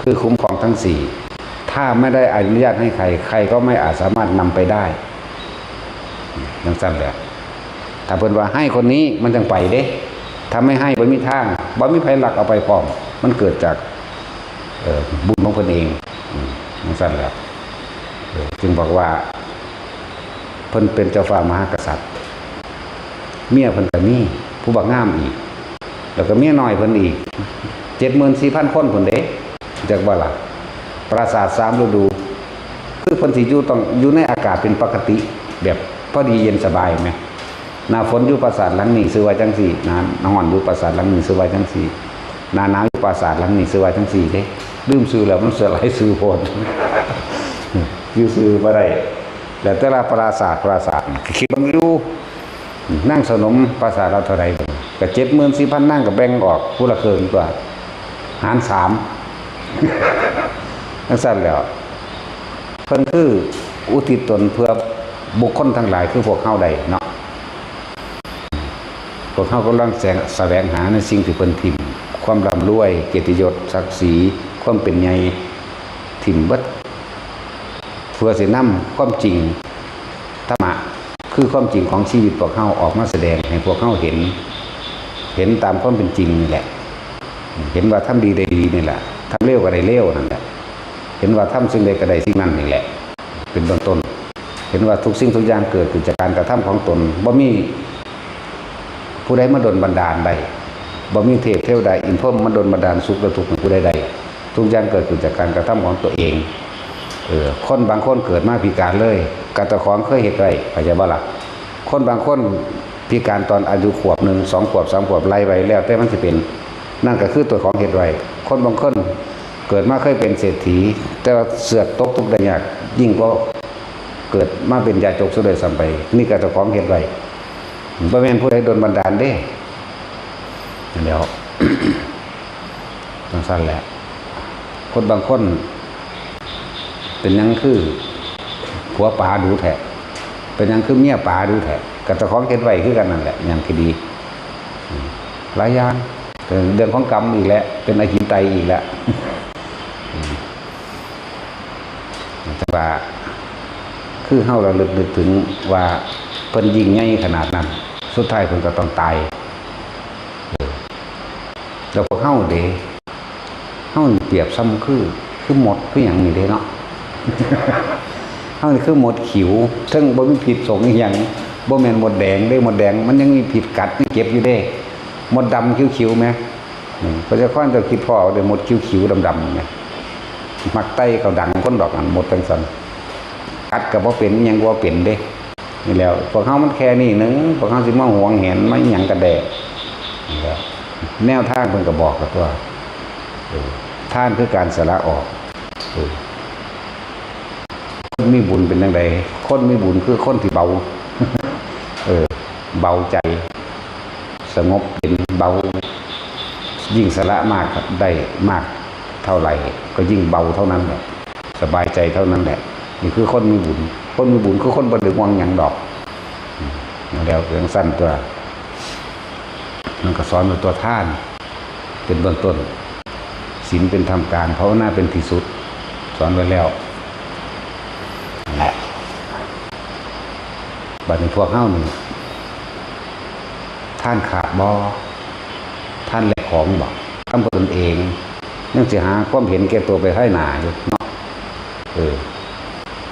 คือคุ้มครองทั้ง4ถ้าไม่ได้อนุญาตให้ใครใครก็ไม่อาจสามารถนำไปได้จังสั่นแหละถ้าเพิ่นว่าให้คนนี้มันจังไปเด้ถ้าไม่ให้บ่มีทางบ่มีไผลักเอาไปพร้อมมันเกิดจากบุญของเพิ่นเองจังสั่นแหละจึงบอกว่าเพิ่นเป็นเจ้าฟ้ามหากษัตริย์เมียเพิ่นก็มีผู้บักงามอีกแล้วก็เมียน้อยเพิ่นอีก 74,000 คนเพิ่นเด้จักว่าล่ะปราสาท3ฤดูคือเพิ่นสิอยู่ต้องอยู่ในอากาศเป็นปกติแบบพอดีเย็นสบายไหมหน้าฝนอยู่ปราสาทหลังนี้ชื่อว่าจังซี่หน้าร้อนอยู่ปราสาทหลังนี้ชื่อว่าจังซี่หน้าหนาวอยู่ปราสาทหลังนี้ชื่อว่าจังซี่เด้ลืมชื่อแล้วมันเสียหลายชื่อโพดชื่อบ่ได้แล้วแต่ละปราสาทคิดบังอยู่นั่งสนมปราสาทเราเท่าใดก็ 74,000 นั่งก็แบ่งออกผู้ละครึ่งตัวหาร3จังซั่นแล้วเพิ่นคืออุทิศตนเพื่อบุคคลทั้งหลายคือพวกเฮาได้เนาะพวกเฮากำลังแสวงหาในสิ่งที่เพิ่นถิ่มความร่ำรวยเกียรติยศศักดิ์ศรีความเป็นใหญ่ถิ่มเบิดเพื่อสินำความจริงธรรมะคือความจริงของชีวิตพวกเฮาออกมาแสดงให้พวกเฮาเห็นตามความเป็นจริงนี่แหละเห็นว่าทำดีได้ดีนี่แหละทำเลวก็ได้เลวนั่นแหละเห็นว่าทำสิ่งใดก็ได้สิ่งนั้นนี่แหละเป็นต้นเห็นว่าทุกสิ่งทุกอย่างเกิดขึ้นจากการกระทำของตนบ่มีผู้ใดมาดลบันดาลใดบ่มีเทพเทวดาอินพรหมมาดลบันดาลสุขและทุกข์ให้ผู้ใดใดทุกอย่างเกิดขึ้นจากการกระทำของตัวเองคนบางคนเกิดมาพิการเลยกตะของเคยเฮ็ดไว้เข้าใจบ่ล่ะคนบางคนพิการตอนอายุขวบ1 2ขวบ3ขวบไล่ไปแล้วแต่มันสิเป็นนั่นก็คือตัวของเฮ็ดไว้คนบางคนเกิดมาเคยเป็นเศรษฐีแต่ว่าเสือกตกทุกข์ได้ยากยิ่งกว่าเกิดมาเป็นยาจกซะด้วยซ้ำไปนี่ก็เจ้าของเฮ็ดไว้บ่แม่นผู้ใดโดนบันดาลเด้เดี๋ยว จังซั่นแหละคนบางคนเป็นหยังคือผัวป๋าดูแท้เป็นหยังคือเมียป๋าดูแท้ก็เจ้าของเฮ็ดไว้คือกันนั่นแหละหยังคือดีหลายอย่างเรื่องของกรรมอีกแล้วเป็นอหินไตยอีกแล้วแต่ว่าคือเฮาระลึกนึกถึงว่าเพิ่นยิ่งใหญ่ขนาดนั้นสุดท้ายเพิ่นก็ต้องตาย แล้วพวกเฮาเด้เฮาเปรียบซ้ำคือหมดคือหยังนี่เด้เนาะ เฮานี่คือหมดขิวซึ่งบ่มีผิดสงอีหยังบ่แม่นหมดแดงเด้หมดแดงมันยังมีผิดกัดเก็บอยู่เด้หมดดำคิ้วๆแมั้ยเพราะฉะนั้นจะคิดพ่อเด้หมดคิ้วๆดำๆแมั้ยมักไต้เขาดังคนดอกอันหมดจังซั่นกัดก็บ่เป็นหยังบ่เป็นเด้นี่แล้วพวกเฮามันแค่นี้นึงพวกเฮาสิมาหวงแหนมาหยังกระแดะแนวทางเพิ่นก็บอกกับตัวท่านคือการสละออกคนมีบุญเป็นจังไดคนมีบุญคือคนที่เบา เบาใจสงบเป็นเบายิ่งสละมากได้มากเท่าไหร่ก็ยิ่งเบาเท่านั้นแหละสบายใจเท่านั้นแหละนี่คือคนมีบุญคนมีบุญคือคนบ่ได้หวงหยังดอกแล้วเรื่องสั้นตัวมันก็สอนตัวท่านเป็นเบื้องต้นศีลเป็นธรรมการภาวนาเป็นที่สุดสอนไว้แล้วแหละบัดนี้พวกเฮานี่ท่านขาดบ่ท่านแลกของบ่ทำตนเองยังสิหาความเห็นแก่ตัวไปให้หน้าอยู่เนาะ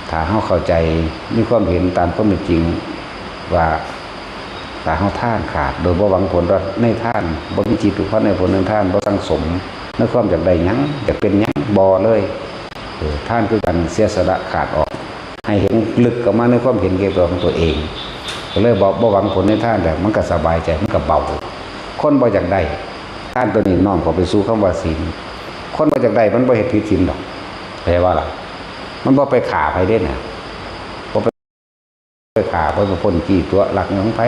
ถ้าเฮาเข้าใจมีความเห็นตามความเป็นจริงว่าถ้าเฮาท่านขาดโดยบ่หวังผลว่าในท่านบ่มีจิตเพราะในผลในท่านบ่สังสมในความอยากได้หยังอยากเป็นหยังบ่เลยท่านคือการเสียสละขาดออกให้เห็นลึกเข้ามาในความเห็นแก่ตัวของตัวเองก็เลยบ่หวังผลในท่านแต่มันก็สบายใจมันก็เบาคนบ่อยากได้ท่านตัวนี้น้อมเข้าไปสู่คำว่าศีลคนบ่อยากได้มันบ่เฮ็ดผิดศีลดอกแปลว่าล่ะมันบ่ไปฆ่าไผเด้น่ะบ่ไปฆ่าบ่ไปพ่นจี้ตัวหลักหยังไผ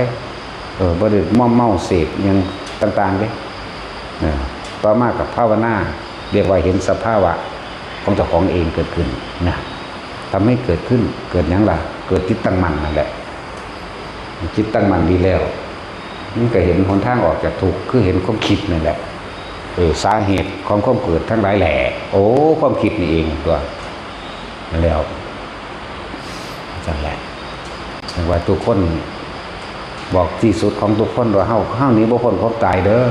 บ่ได้เมาเสพหยังต่างๆเด้ต่อมากับภาวนาเรียกว่าเห็นสภาวะของเจ้าของเองเกิดขึ้นนะทำให้เกิดขึ้นเกิดหยังล่ะเกิดจิตตั้งมั่นนั่นแหละจิตตั้งมั่นดีแล้วมันก็เห็นหนทางออกจากทุกข์คือเห็นความคิดนั่นแหละสาเหตุของความเกิดทั้งหลายแหล่โอ้ความคิดนี่เองตัวนั่นแล้วจังแหละว่าทุกคนบอกที่สุดของทุกคนว่าเฮานี้บ่พ้นความตายเด้อ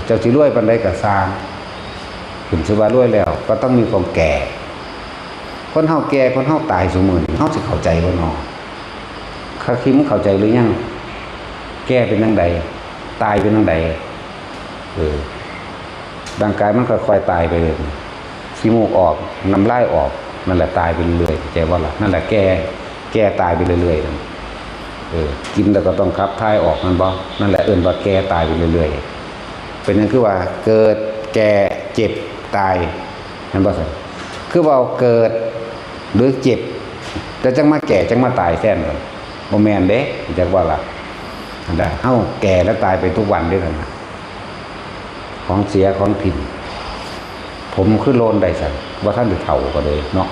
เจ้าสิรวยปานใดก็สร้างขึ้นชื่อว่ารวยแล้วก็ต้องมีความแก่คนเฮาแก่คนเฮาตายซุมื้อนี้เฮาสิเข้าใจบ่เนาะคิดมึงเข้าใจหรือยังแก่เป็นจังไดตายเป็นจังไดร่างกายมันค่อยๆตายไปเลยขี้มูกออกน้ำลายออกนั่นแหละตายไปเรื่อยๆใจว่าล่ะนั่นแหละแก่ตายไปเรื่อยๆกินแล้วก็ต้องขับถ่ายออกมันบ่นั่นแหละว่าแก่ตายไปเรื่อยๆเป็นนั่นคือว่าเกิดแก่เจ็บตายนั่นบ่ซั่นคือว่าเกิดหรือเจ็บแต่จังมาแก่จังมาตายแท้นั่นบ่แม่นเด้จักว่าล่ะอันใดเฮาแก่แล้วตายไปทุกวันด้วยกันของเสียของผิดผมคือโลนได้สั่นว่าท่านได้เฒ่าก็เลยเนาะ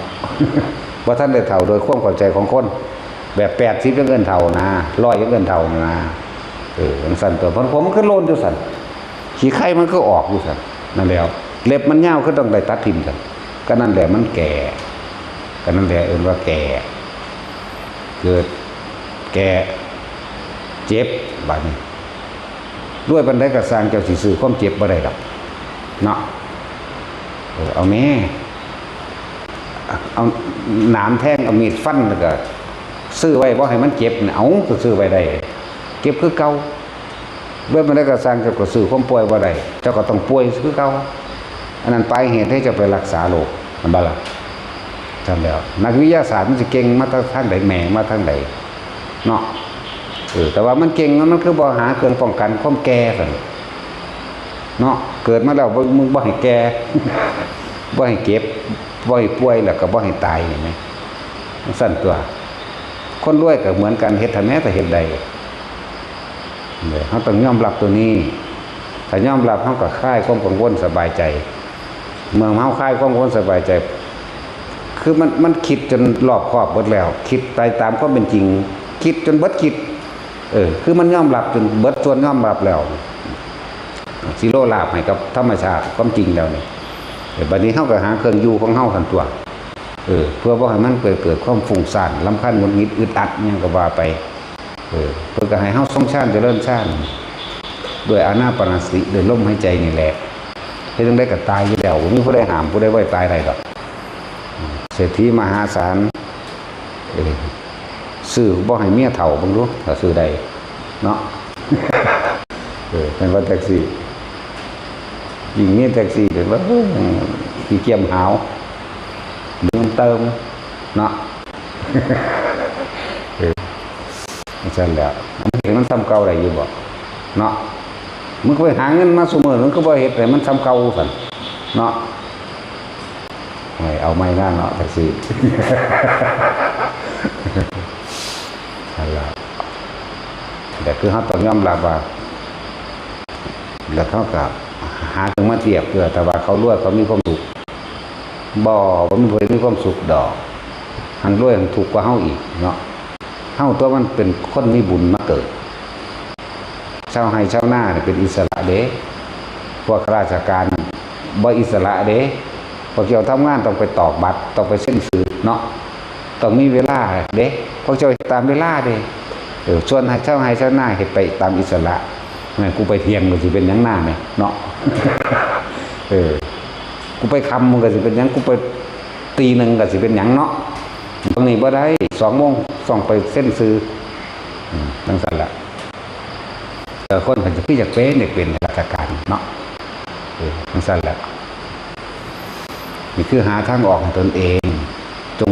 ว่าท่านได้เฒ่าโดยความเข้าใจของคนแบบ80ยังเอิ้นเฒ่านะ100ยังเอิ้นเฒ่านะมันสั่นตัวผมมันคือโลนอยู่สั่นขี้ไข่มันก็ออกอยู่สั่นนั่นแล้วเล็บมันยาวคือต้องได้ตัดทิ่มสั่นก็นั่นแหละมันแก่ก็นั่นแหละเอิ้นว่าแก่เกิดแก่เจ็บบัดนี้ด้วยปานใดก็สร้างเจ้าสิซื้อความเจ็บบ่ได้ดอกเนาะเอาแม่เอาหนามแทงเอามีดฟันแล้วก็ซื้อไว้บ่ให้มันเจ็บเอาก็ซื้อไว้ได้เก็บคือเก่าด้วยปานใดก็สร้างเจ้าก็ซื้อความป่วยบ่ได้เจ้าก็ต้องป่วยคือเก่าอันนั้นปลายเหตุให้เจ้าไปรักษาโรคมันบ่ล่ะซั่นแล้วนักวิทยาศาสตร์มันสิเก่งมาทางใดแม่มาทางใดเนาะแต่ว่ามันเก่งมันคือบ่หาเครื่องป้องกันความแก่ซั่นเนาะเกิดมาแล้วมึงบ่ให้แก่ บ่ให้เก็บบ่ให้ป่วยแล้วก็บ่ให้ตายเห็นมั้ยสั่นตัวคนรวยก็เหมือนกันเฮ็ดทันแม้แต่เฮ็ดได้เฮาต้องยอมรับตัวนี้ถ้ายอมรับเฮาก็คลายความกังวลสบายใจเมื่อเฮาคลายความกังวลสบายใจคือมันคิดจนรอบคอบหมดแล้วคิดไปตามความเป็นจริงคิดจนเบิดคิดคือมันยอมรับจนเบิดส่วนยอมรับแล้วสิโลลาภให้กับธรรมชาติความจริงแล้วนี่บัดนี้เฮาก็หาเครื่องอยู่ของเฮาคั่นตัวเพื่อบ่ให้มันเกิดความฟุ้งซ่านรำคาญหงุดหงิดอึดอัดหยังก็ว่าไปเพื่อก็ให้เฮาทรงฌานเจริญฌาน ด้วยอานาปานสติด้วยลมหายใจนี่แหละให้ต้องได้กับตายอยู่แล้วมีผู้ใดห้ามผู้ใดไว้ตายใดดอกเศรษฐีมหาศาลซื้อบ่ให้เมียเฒ่าบังรู้ถ้าซื้อใดเนาะเป็นว่าแท็กซี่ยิงเมียแท็กซี่เดี๋ยวว่าขี้เกียจหาวมึงเติมเนาะไม่ใช่แล้วเห็นมันทำเก่าอะไรอยู่บ่เนาะมึงก็ไปหาเงินมาสมอมึงก็บ่เห็นแต่มันทำเก่าสันเนาะไม่เอาไม่น่าเนาะแท็กซี่อะไรแต่คือเขาต้องยอมรับว่าแล้วเขากับหาถึงมาเทียบเพื่อแต่ว่าเขารวยเขามีความสุขบ่ว่ามันเคยมีความสุขดอกหันรวยหันถูกกว่าเฮาอีกเนาะเฮาตัวมันเป็นคนมีบุญมาเกิดชาวไร่ชาวนาเนี่ยเป็นอิสระเด้พวกข้าราชการบ่อิสระเด้พวกเจ้าทำงานต้องไปตอกบัตรต้องไปเซ็นชื่อเนาะต้องมีเวลาเด้พวกเจ้าตามเวลาเด้ส่วนชาวไร่ชาวนาเฮ็ดไปตามอิสระแม่กูไปเที่ยงก็สิเป็นหยังหน้าเนี่ยเนาะกูไปคำมันก็สิเป็นหยังกูไปตีหนึ่งก็สิเป็นหยังเนาะตรงนี้บ่ได้2 โมงส่องไปเส้นซื้อทั้งสั่นละคนเขาจะพี่อยากเป็นเด็กเป็นราชการเนาะทั้งสั่นละนี่คือหาทางออกของตนเองจง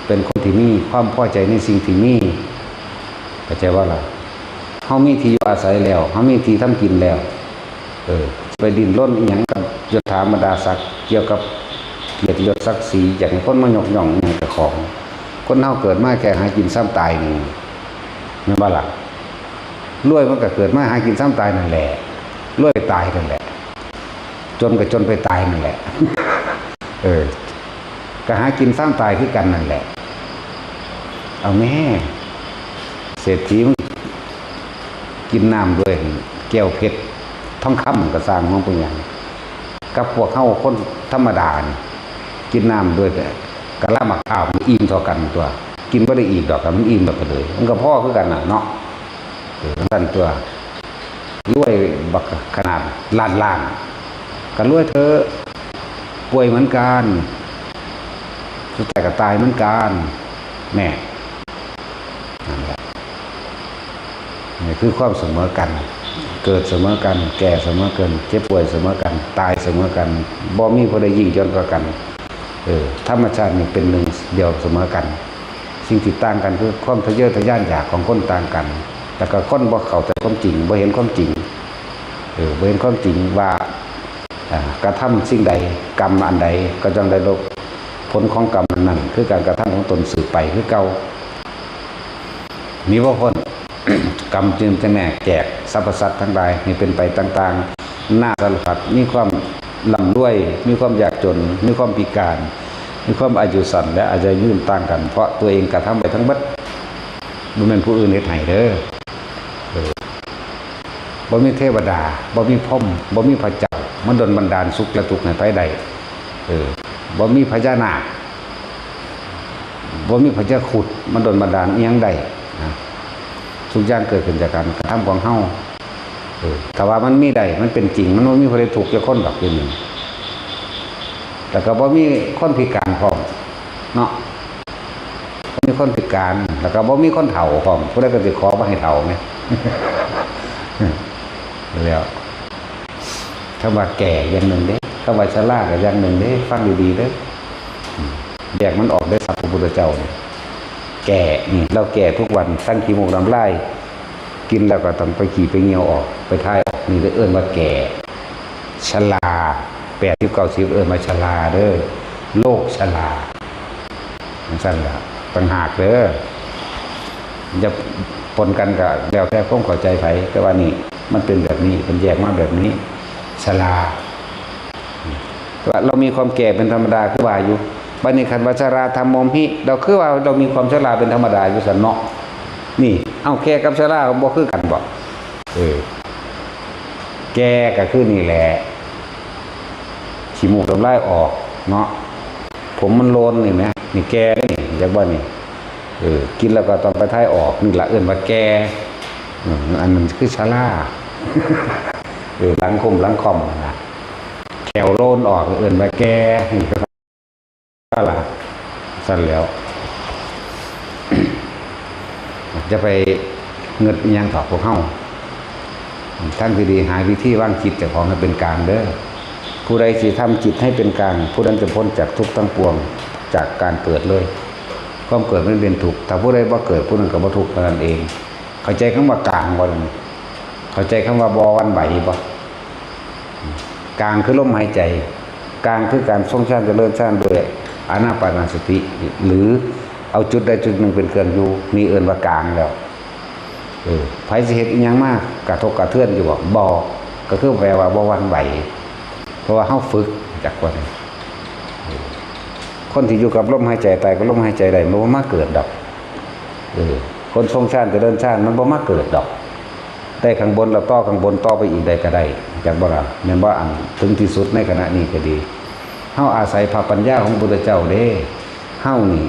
เป็นคนที่มีความพอใจในสิ่งที่มีเข้าใจว่าล่ะเขามีที่อยู่อาศัยแล้วเขามีที่ทำกินแล้วไปดิ้นรนอีหยังกับยศถาบรรดาศักดิ์เกี่ยวกับเกียรติยศศักดิ์ศรีอย่างคนมายกย่องในกระของคนเฮาเกิดมาแค่หากินซ้ำตายนี่นั่นว่าล่ะรวยมันก็เกิดมาหากินซ้ำตายนั่นแหละรวยตายนั่นแหละจนก็จนไปตายนั่นแหละก็หากินซ้ำตายคือกันนั่นแหละเอาแม่เศรษฐีกินน้ำด้วยแก้วเพชรทองคำก็สร้างของเป็นอย่างกับพวกเข้าคนธรรมดากินน้ำด้วยกะละมักข้าวมันอิ่มเท่ากันตัวกินไม่ได้อีกดอกแต่มันอิ่มแบบไปเลยมันก็พ่อคือกันเนาะนั่นตัวรวยบักขนาดล้านกันรวยเธอป่วยเหมือนกันสุดท้ายก็ตายเหมือนกันแม่นั่นแหละนี่คือความเสมอกันเกิดเสมอกันแก่เสมอกันเจ็บป่วยเสมอกันตายเสมอกันบ่มีผู้ใดยิ่งจนกว่ากันธรรมชาตินี่เป็นหนึ่งเดียวเสมอกันสิ่งที่ต่างกันคือความทะเยอทะยานอยากของคนต่างกันแต่ก็คนบ่เข้าใจความจริงบ่เห็นความจริงบ่เห็นความจริงว่ากระทำสิ่งใดกรรมอันใดก็จงได้รับผลของกรรมนั้นคือการกระทำของตนสืบไปคือเก่ามีว่าพ้น กรรมจึงจะแน่แจกสรรพสัตว์ทั้งหลายนี่เป็นไปต่างๆหน้าสารพัดมีความลำรวยมีความยากจนมีความพิการมีความอายุสั้นและอาจจะยืนต่างกันเพราะตัวเองกระทำไปทั้งบัดบ่แม่นผู้อื่นเฮ็ดให้เด้อบ่มีเทวดาบ่มีพรหมบ่มีพระเจ้ามันดลบันดาลสุขและทุกข์ให้ไปได้บ่มีพญานาคบ่มีพระเจ้าขุดมันดลบันดาลอีหยังได้นะทุกอย่างเกิดขึ้นจากการกระทำของเฮาถ้าว่ามันมีได้มันเป็นจริงมันบ่มีผู้ใดถูกจะคนดอกอย่างนึงแต่ก็บ่มีคนพิการพร้อมเนาะบ่มีคนพิการแล้วก็บ่มีคนเฒ่าพร้อมผู้ใดก็สิขอบ่ให้เฒ่าไง แล้วคำว่าแก่อย่างหนึ่งเด้คำว่าชราก็อย่างหนึ่งเด้ฟังดีๆเด้แยกมันออกได้สัพพระพุทธเจ้าแก่นี่เราแก่ทุกวันตั้งขี้มูกน้ำลายกินแล้วก็ต้องไปขี่ไปเงียวออกไปท้ายออกนี่เอิ้นว่าแก่ชรา80 90เอิ้นว่าชราเด้อโรคชราสั่นล่ะต่างหากเด้อจะปนกันกับแล้วแต่ความเข้าใจไผแต่ว่านี่มันเป็นแบบนี้เป็นแยกมาแบบนี้ชราว่าเรามีความแก่เป็นธรรมดาคือว่าอยู่บัดนี้คันว่าชราธรรมโมหิเราคือว่าเรามีความชราเป็นธรรมดาอยู่ซั่นเนาะนี่เอาแก่กับชราบ่คือกันบ่แก่ก็คือนี่แหละขี้มูกน้ำลายออกเนาะผมมันโลนนี่แหมนี่แก่นี่จักบ่นี่กินแล้วก็ต้องไปท้ายออกนี่ละเอิ้นว่าแก่อันนั้นคือชรา หลังคมหลังคอมนะแขวโลนออกเอื่นมาแก่ก็ละสั้นแล้ว จะไปเงินยังถอดพวกเข้าทั้งที่ดีหาวิธีว่างจิตจากของให้เป็นกลางเด้อผู้ใดสิทำจิตให้เป็นกลางผู้นั้นจะพ้นจากทุกข์ทั้งปวงจากการเกิดเลยความเกิดไม่เป็นทุกข์ถ้าผู้ใดบ่เกิดผู้นั้นก็บ่ทุกข์นั่นเองเข้าใจคำว่ากลางบ่เข้าใจคำว่าบ่วันไหวบ่กลางคือลมหายใจกลางคือการทรงฌานเจริญฌานด้วยอานาปานสติหรือเอาจุดใดจุดหนึ่งเป็นเครื่องอยู่นี่เอิ้นว่ากลางแล้วไผสิเฮ็ดอีหยังมากกระทบกระเทือนอยู่บ่ก็คือแปลว่าบ่หวั่นไหวเพราะว่าเฮาฝึกจากว่าคนที่อยู่กับลมหายใจตายก็ลมหายใจได้มันบ่มาเกิดดอกคนทรงฌานจะเดินฌานมันบ่มาเกิดดอกได้ข้างบนแล้วต่อข้างบนต่อไปอีกได้ก็ได้จากบ่ล่ะแม่นบ่อันถึงที่สุดในขณะนี้ก็ดีเฮาอาศัยพระปัญญาของพระพุทธเจ้าเด้เฮานี่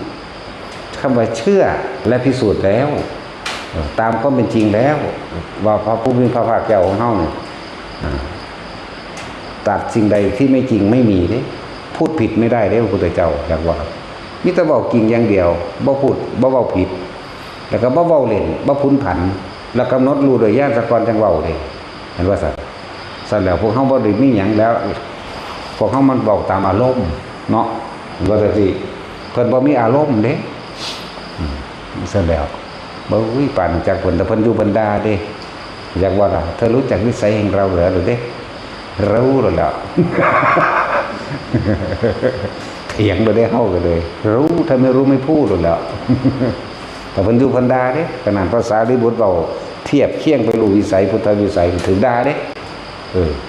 คำว่าเชื่อและพิสูจน์แล้วตามความเป็นจริงแล้วว่าพระผู้มีพระภาคเจ้าของเฮาเนี่ยตัดสิ่งใดที่ไม่จริงไม่มีเด้พูดผิดไม่ได้เด้พระพุทธเจ้าอยากว่ามีแต่บอกจริงอย่างเดียวบ่พูดบ่เว้าผิดแล้วก็บ่เว้าเล่นบ่พุนผันแล้วกำหนดรู้โดยญาณสกรจังเว้าเด้เห็นว่าซั่นแล้วพวกเฮาบ่ได้มีหยังแล้วพวกเฮามันบอกตามอารมณ์เนาะว่าแต่สิเพิ่นบ่มีอารมณ์เด้ซั่นแล้วบ่วิปานจากเพิ่นแต่เพิ่นอยู่บรรดาเด้อยากว่าล่ะเธอรู้จักวิสัยแห่งเราเหรอหรือเด้รู้แล้วเถียงเลยได้เฮากันเลยรู้ถ้าไม่รู้ไม่พูดแล้วแต่เพิ่นอยู่บรรดาเด้ขนาดภาษาลิบุตรเราเทียบเคียงไปรู้วิสัยพุทธวิสัยถึงดาเด้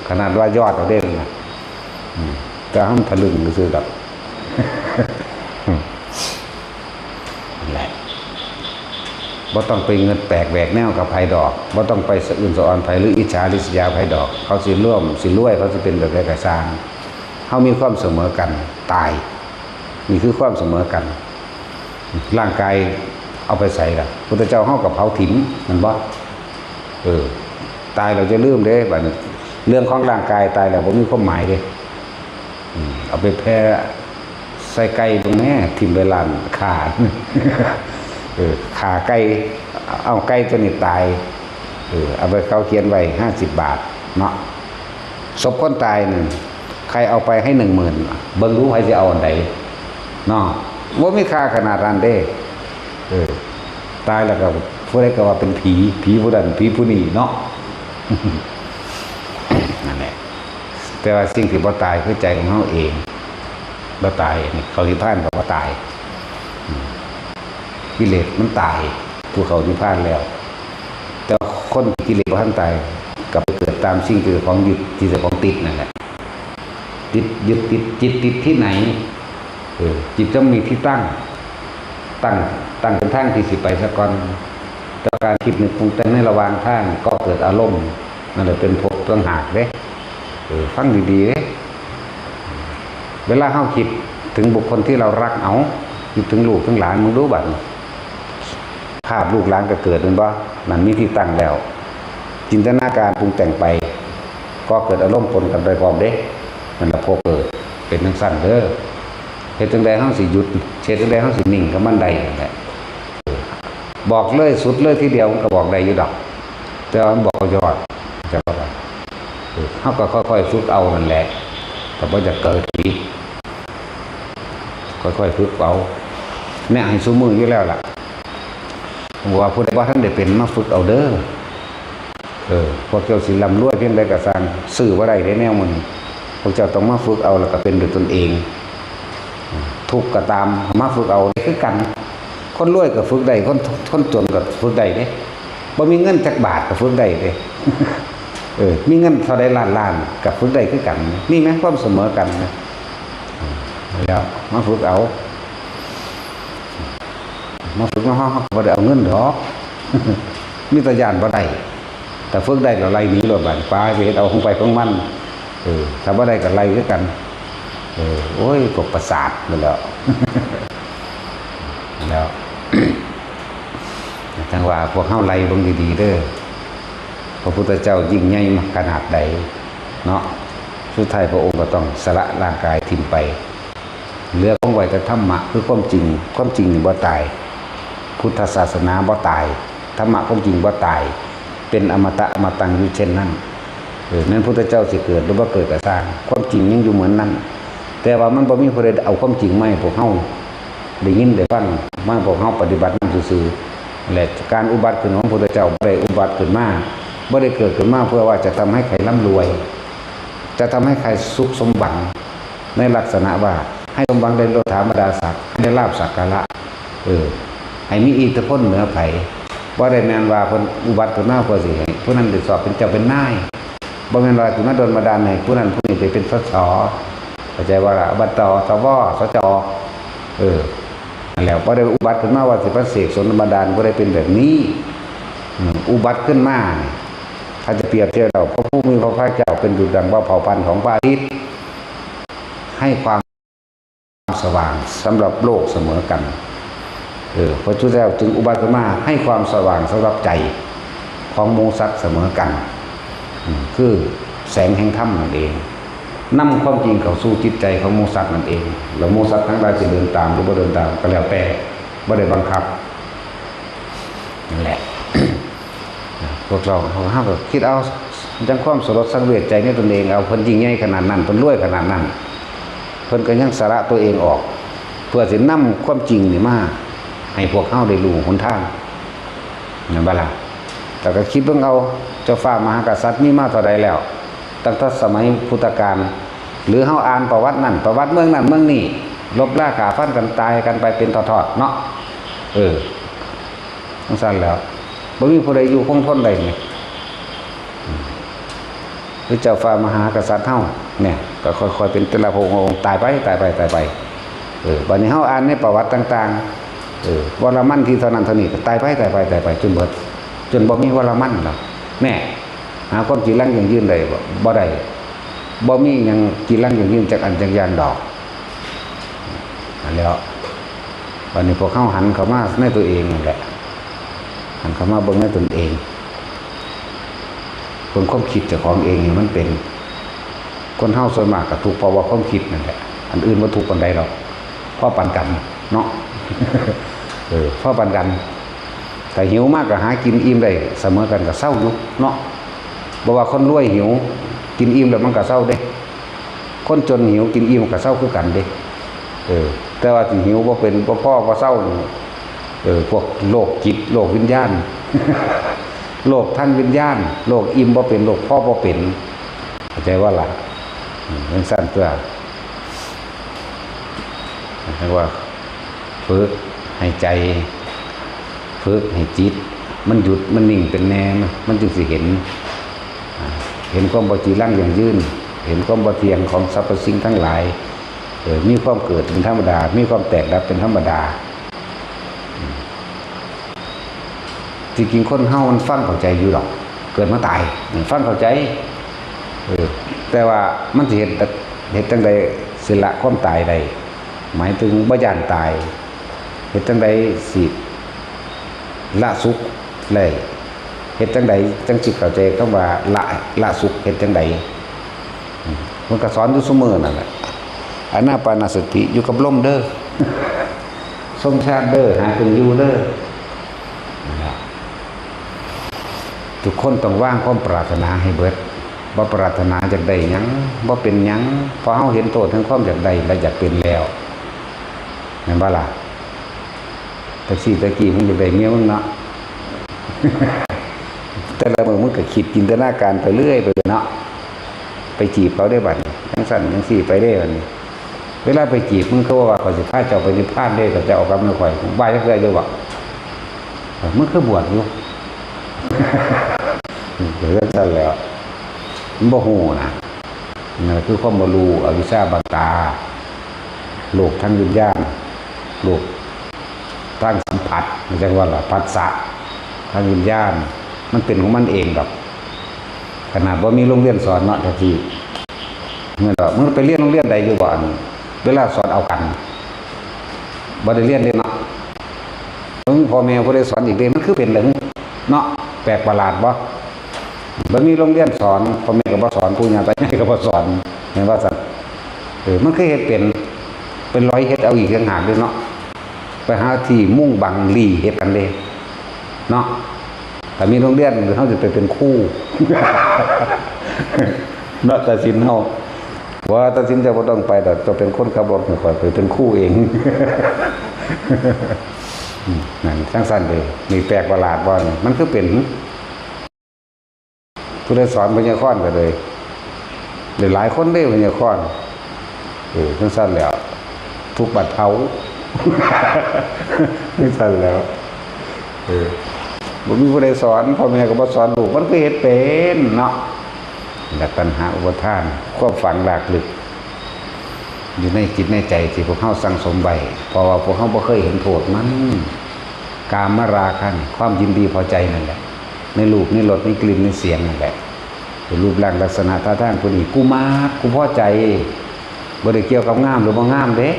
ขนาดว่ายอดเอาได้นะแต่ห้ามทะลึ่งซื่อๆดอกแหละบ่ต้องไปเงินแปลกแหวกแนวกับไผดอกบ่ต้องไปสะอื่นสะออนไผหรืออิจฉาริษยาไผดอกเขาสิร่วมสิรวยเขาสิเป็นแบบใดก็สร้างเฮามีความเสมอกันตายนี่คือความเสมอกันร่างกายเอาไปใส่ล่ะพุทธเจ้าเฮากับเผาถิ่มมันบ่ตายเราจะลืมเด้บัดนี้เรื่องของร่างกายตายแล้วบ่มีความหมายเด้เอาไปแผ่ใส่ไก่ตรงแม่ถิ่มไปลานขาขาไก่เอาไก่ตัวนี้ตายเอาไปเขาเขียนไว้50 บาทเนาะศพคนตายนึงใครเอาไปให้10,000เบิ่งรู้ใครสิเอาอันใดเนาะบ่มีค่าขนาดนั้นเด้ตายแล้วก็ผู้ใดก็ว่าเป็นผีผู้นั้นผีผู้นี้เนาะนั่นแหละแต่ว่าสิ่งที่บ่ตายคือใจของเฮาเองบ่ตายนี่เขานิพพานก็บ่ตายกิเลสมันตายผู้เขานิพพานแล้วแต่คนกิเลสบ่ทันตายก็ไปเกิดตามสิ่งที่ของยึดที่จะของติดนั่นแหละติดยึดติดจิตติดที่ไหนจิตต้องมีที่ตั้งเป็นทางที่สิไปซะก่อนแต่การคิดนึกปรุงแต่งในระหว่างทางก็เกิดอารมณ์นั่นแหละเป็นภพต่างหากเด้ฟังดีๆเด้เวลาเฮาคิดถึงบุคคลที่เรารักเอาคิดถึงลูกถึงหลานมึงรู้บัดภาพลูกหลานก็เกิดนั่นบ่นั่นมีที่ตั้งแล้วจินตนาการปรุงแต่งไปก็เกิดอารมณ์ปนกันไปพร้อมเด้นั่นแหละพอเกิดเป็นจังซั่นเด้อเฮ็ดจังได๋เฮาสิหยุดเฮ็ดจังได๋เฮาสินิ่งกับมันได้นั่นแหละบอกเลยสุดเลยทีเดียวมันก็บอกได้อยู่ดอกแต่ว่ามันบอกยอดจะว่าเฮาก็ค่อยๆฝึกเอานั่นแหละแต่บ่จะเกิดอีกค่อยๆฝึกเอาแม่ให้ซุมืออยู่แล้วล่ะว่าผู้ใดว่าท่านได้เป็นมาฝึกเอาเด้อพวกเจ้าสิร่ำรวยเพียงใดก็สร้างซื้อบ่ได้แนวมึงพวกเจ้าต้องมาฝึกเอาแล้วก็เป็นด้วยตนเองทุกข์ก็ตามมาฝึกเอาคือกันคนรวยก็ฝึกได้คนจนก็ฝึกได้เด้บ่มีเงินจักบาทก็ฝึกได้เด้มีเงินเท่าใดล้านก็ฝึกได้คือกันนี่แม่ความเสมอกันนะแล้วมาฝึกเอามาฝึกมาเฮาบ่ได้เอาเงินดอกมีแต่ย่านบ่ได้แต่ฝึกได้ก็ไล่หนีรถบัดปลาไปเฮ็ดเอาของไปของมันถ้าบ่ได้ก็ไล่คือกันโอ้ยพวกประสาทนั่นแหละแล้ว จังว่าพวกเฮาไล่เบิ่งดีๆเด้อ พระพุทธเจ้ายิ่งใหญ่ขนาดใดเนาะสุดท้ายพระองค์ก็ต้องสละร่างกายทิ้งไปเหลือของไว้แต่ธรรมะคือความจริงนี่บ่ตายพุทธศาสนาบ่ตายธรรมะความจริงบ่ตายเป็นอมตะอมตังอยู่เช่นนั้นนั้นพุทธเจ้าสิเกิดหรือบ่เกิดก็สร้างความจริงยังอยู่เหมือนนั้นแต่ว่ามันบ่มีผู้ใดเอาความจริงมาให้พวกเฮาได้ยินได้ฟังมาพวกเฮาปฏิบัติมันซื่อๆและการอุบัติขึ้นของพระพุทธเจ้าบ่ได้อุบัติขึ้นมาบ่ได้เกิดขึ้นมาเพื่อว่าจะทำให้ใครร่ำรวยจะทำให้ใครสุขสมบัติในลักษณะว่าให้สมบัติได้โลธามดาศักดิ์ได้ลาภสักการะให้มีอิทธิพลเหนือไผบ่ได้แม่นว่าเพิ่นอุบัติขึ้นมาเพื่อสิให้ผู้นั้นได้สอบเป็นเจ้าเป็นนายบ่แม่นว่าสิมาโดนบันดาลให้ผู้นั้นผู้นี้ได้เป็นสสเข้าใจว่าล่ะอบต.สว.สจ.นั่นแหละบ่ได้อุบัติขึ้นมาว่าสิพระเสกสนบันดาลบ่ได้เป็นแบบนี้อุบัติขึ้นมาถ้าจะเปรียบเทียบเราพระผู้มีพระภาคเจ้าเป็นดุจดังว่าเผ่าพันธุ์ของพระอาทิตย์ให้ความสว่างสำหรับโลกเสมอกันพระพุทธเจ้าจึงอุบัติขึ้นมาให้ความสว่างสำหรับใจของหมู่สัตว์เสมอกันคือแสงแห่งธรรมนั่นเองนำความจริงเข้าสู่จิตใจของหมู่สัตว์นั่นเองแล้วหมู่สัตว์ทั้งหลายจะเดินตามหรือบ่เดินตามก็แล้วแต่บ่ได้บังคับนั่นแหละ พวกเราก็คิดเอาจังความสลดสังเวชใจในตนเองเอาเพิ่นยิ่งใหญ่ขนาดนั้นเพิ่นรวยขนาดนั้นเพิ่นก็ยังสละตัวเองออกเพื่อสินำความจริงนี่มาให้พวกเฮาได้รู้หนทางนั่นบ่ล่ะแต่ก็คิดเบิ่งเอาเจ้าฟ้ามหากษัตริย์มีมาเท่าใดแล้วตั้งแต่สมัยพุทธกาลหรือเฮาอ่านประวัตินั้นประวัติเมืองนั้นเมืองนี้ลบล้าฆ่าฟันกันตายกันไปเป็นทอดๆเนาะจังซั่นแล้วบ่มีผู้ใดอยู่คงทนได้นี่หรือเจ้าฟ้ามหากษัตริย์เฮาเนี่ยก็ค่อยๆเป็นแต่ละพระองค์ตายไปบัดนี้เฮาอ่านในประวัติต่างๆวรมันที่เท่านั้นเท่านี้ก็ตายไปจนเบิดจนบ่มีวรมันแล้วแน่หาความจีรังอย่างยืนได้บ่ได้บ่มีหยังจีรังอย่างยืนจากอันจักอย่างดอกแล้วบัดนี้พวกเฮาหันเข้ามาในตัวเองนั่นแหละหันเข้ามาเบิ่งในตนเองคนความคิดเจ้าของเองมันเป็นคนเฮาส่วนมากก็ทุกข์เพราะว่าความคิดนั่นแหละอันอื่นบ่ทุกข์ปานใดหรอกเพราะปานกันเนาะเพราะปานกันแต่หิวมากก็หากินอิ่มได้เสมอกันก็เศร้าอยู่เนาะบ่ว่าคนรวยหิวกินอิ่มแล้วมันก็เศร้าเด้คนจนหิวกินอิ่มก็เศร้าคือกันเด้แต่ว่าที่หิวบ่เป็นบ่พอบ่เศร้าพวกโรคจิตโรควิญญาณ โรคทางวิญญาณโรคอิ่มบ่เป็นโรคพ่อบ่เป็นเข้าใจว่าล่ะมันสั้นเพื่อเรียกว่าฝึกให้ใจฝึกให้จิตมันหยุดมันนิ่งเป็นแนวมันจึงสิเห็นความบ่จีรังอย่างยืนเห็นความบ่เที่ยงของสรรพสิ่งทั้งหลายมีความเกิดเป็นธรรมดามีความแตกดับเป็นธรรมดาจริงๆคนเฮามันฟังเข้าใจอยู่หรอกเกิดมาตายฟังเข้าใจแต่ว่ามันสิเฮ็ดจังใดสิละความตายใดหมายถึงบ่ย่านตายเฮ็ดจังใดสิละสุขเลยเฮ็ดจังใดจังสิเข้าใจคำว่าละสุขเฮ็ดจังใดมันก็สอนอยู่เสมอนั่นแหละอานาปานสติอยู่กับลมเด้อทรงชาติเด้อหาถึงอยู่เด้อทุกคนต้องวางความปรารถนาให้เบิดบ่ปรารถนาอยากได้หยังบ่เป็นหยังพอเฮาเห็นโทษทั้งความอยากได้และอยากเป็นแล้วแม่นบ่ล่ะตะกี้มึงอยากได้เมียมึงเนาะ แต่ละมื้อมึงก็คิดจินตนาการไปเรื่อยไปเนาะไปจีบเขาได้บัดจังสั่นจังซี่ไปได้บัดนี้เวลาไปจีบมึงเขาว่าเขาสิพาเจ้าไปนิพพานได้ก็จะเอากับมือข่อยบ่จักได้อยู่บ่มึงคือบวชอยู่ เรื่องนั้นแล้วมันบ่ฮู้นะนั่นคือความบ่รู้อวิชชาบังตาโลกทางวิญญาณโลกทางสัมผัสมันจังว่าล่ะผัสสะทางวิญญาณมันเป็นของมันเองดอกขนาดบ่มีโรงเรียนสอนเนาะแต่ที่มึงไปเรียนโรงเรียนใดอยู่บ่อันเวลาสอนเอากันบ่ได้เรียนเด้เนาะมึงพ่อแม่บ่ได้สอนอีกเด้มันคือเป็นเหลืองเนาะแปลกประหลาดบ่ บ่มีโรงเรียนสอนพ่อแม่ก็บ่สอนปู่ย่าตายายก็บ่สอนเห็นว่าซั่นมันเคยเฮ็ดเป็นร้อยเฮ็ดเอาอีกต่างหากเด้เนาะไปหาที่มุ่งบังลี่เฮ็ดกันเด้เนาะถ้ามีโรงเรียนเฮาสิไปเป็นครูเนาะตัดสินเฮาว่าตัดสินจะบ่ต้องไปดอกจะเป็นคนขับรถให้ข่อยไปเป็นครูเองนั่นจังซั่นเด้นี่แปลกประหลาดบ่นี่มันคือเป็นผู้ใดสอนพญาค้อนก็เลยหลายคนเด้พญาค้อนจังซั่นแล้วทุกบัดเผาจังซั่นแล้วบ่มีผู้ใดสอนพ่อแม่ก็บ่สอนลูกมันก็เฮ็ดเป็นเนาะและปัญหาอุปทานความฝังหลากลึกอยู่ในจิตในใจที่พวกเฮาสั่งสมไว้เพราะว่าพวกเฮาบ่เคยเห็นโทษมันกามราคะความยินดีพอใจนั่นแหละในรูปในรสในกลิ่นในเสียงนั่นแหละเป็นรูปร่างลักษณะท่าทางผู้นี้กูมากูพอใจบ่ได้เกี่ยวกับงามหรือบ่งามเด้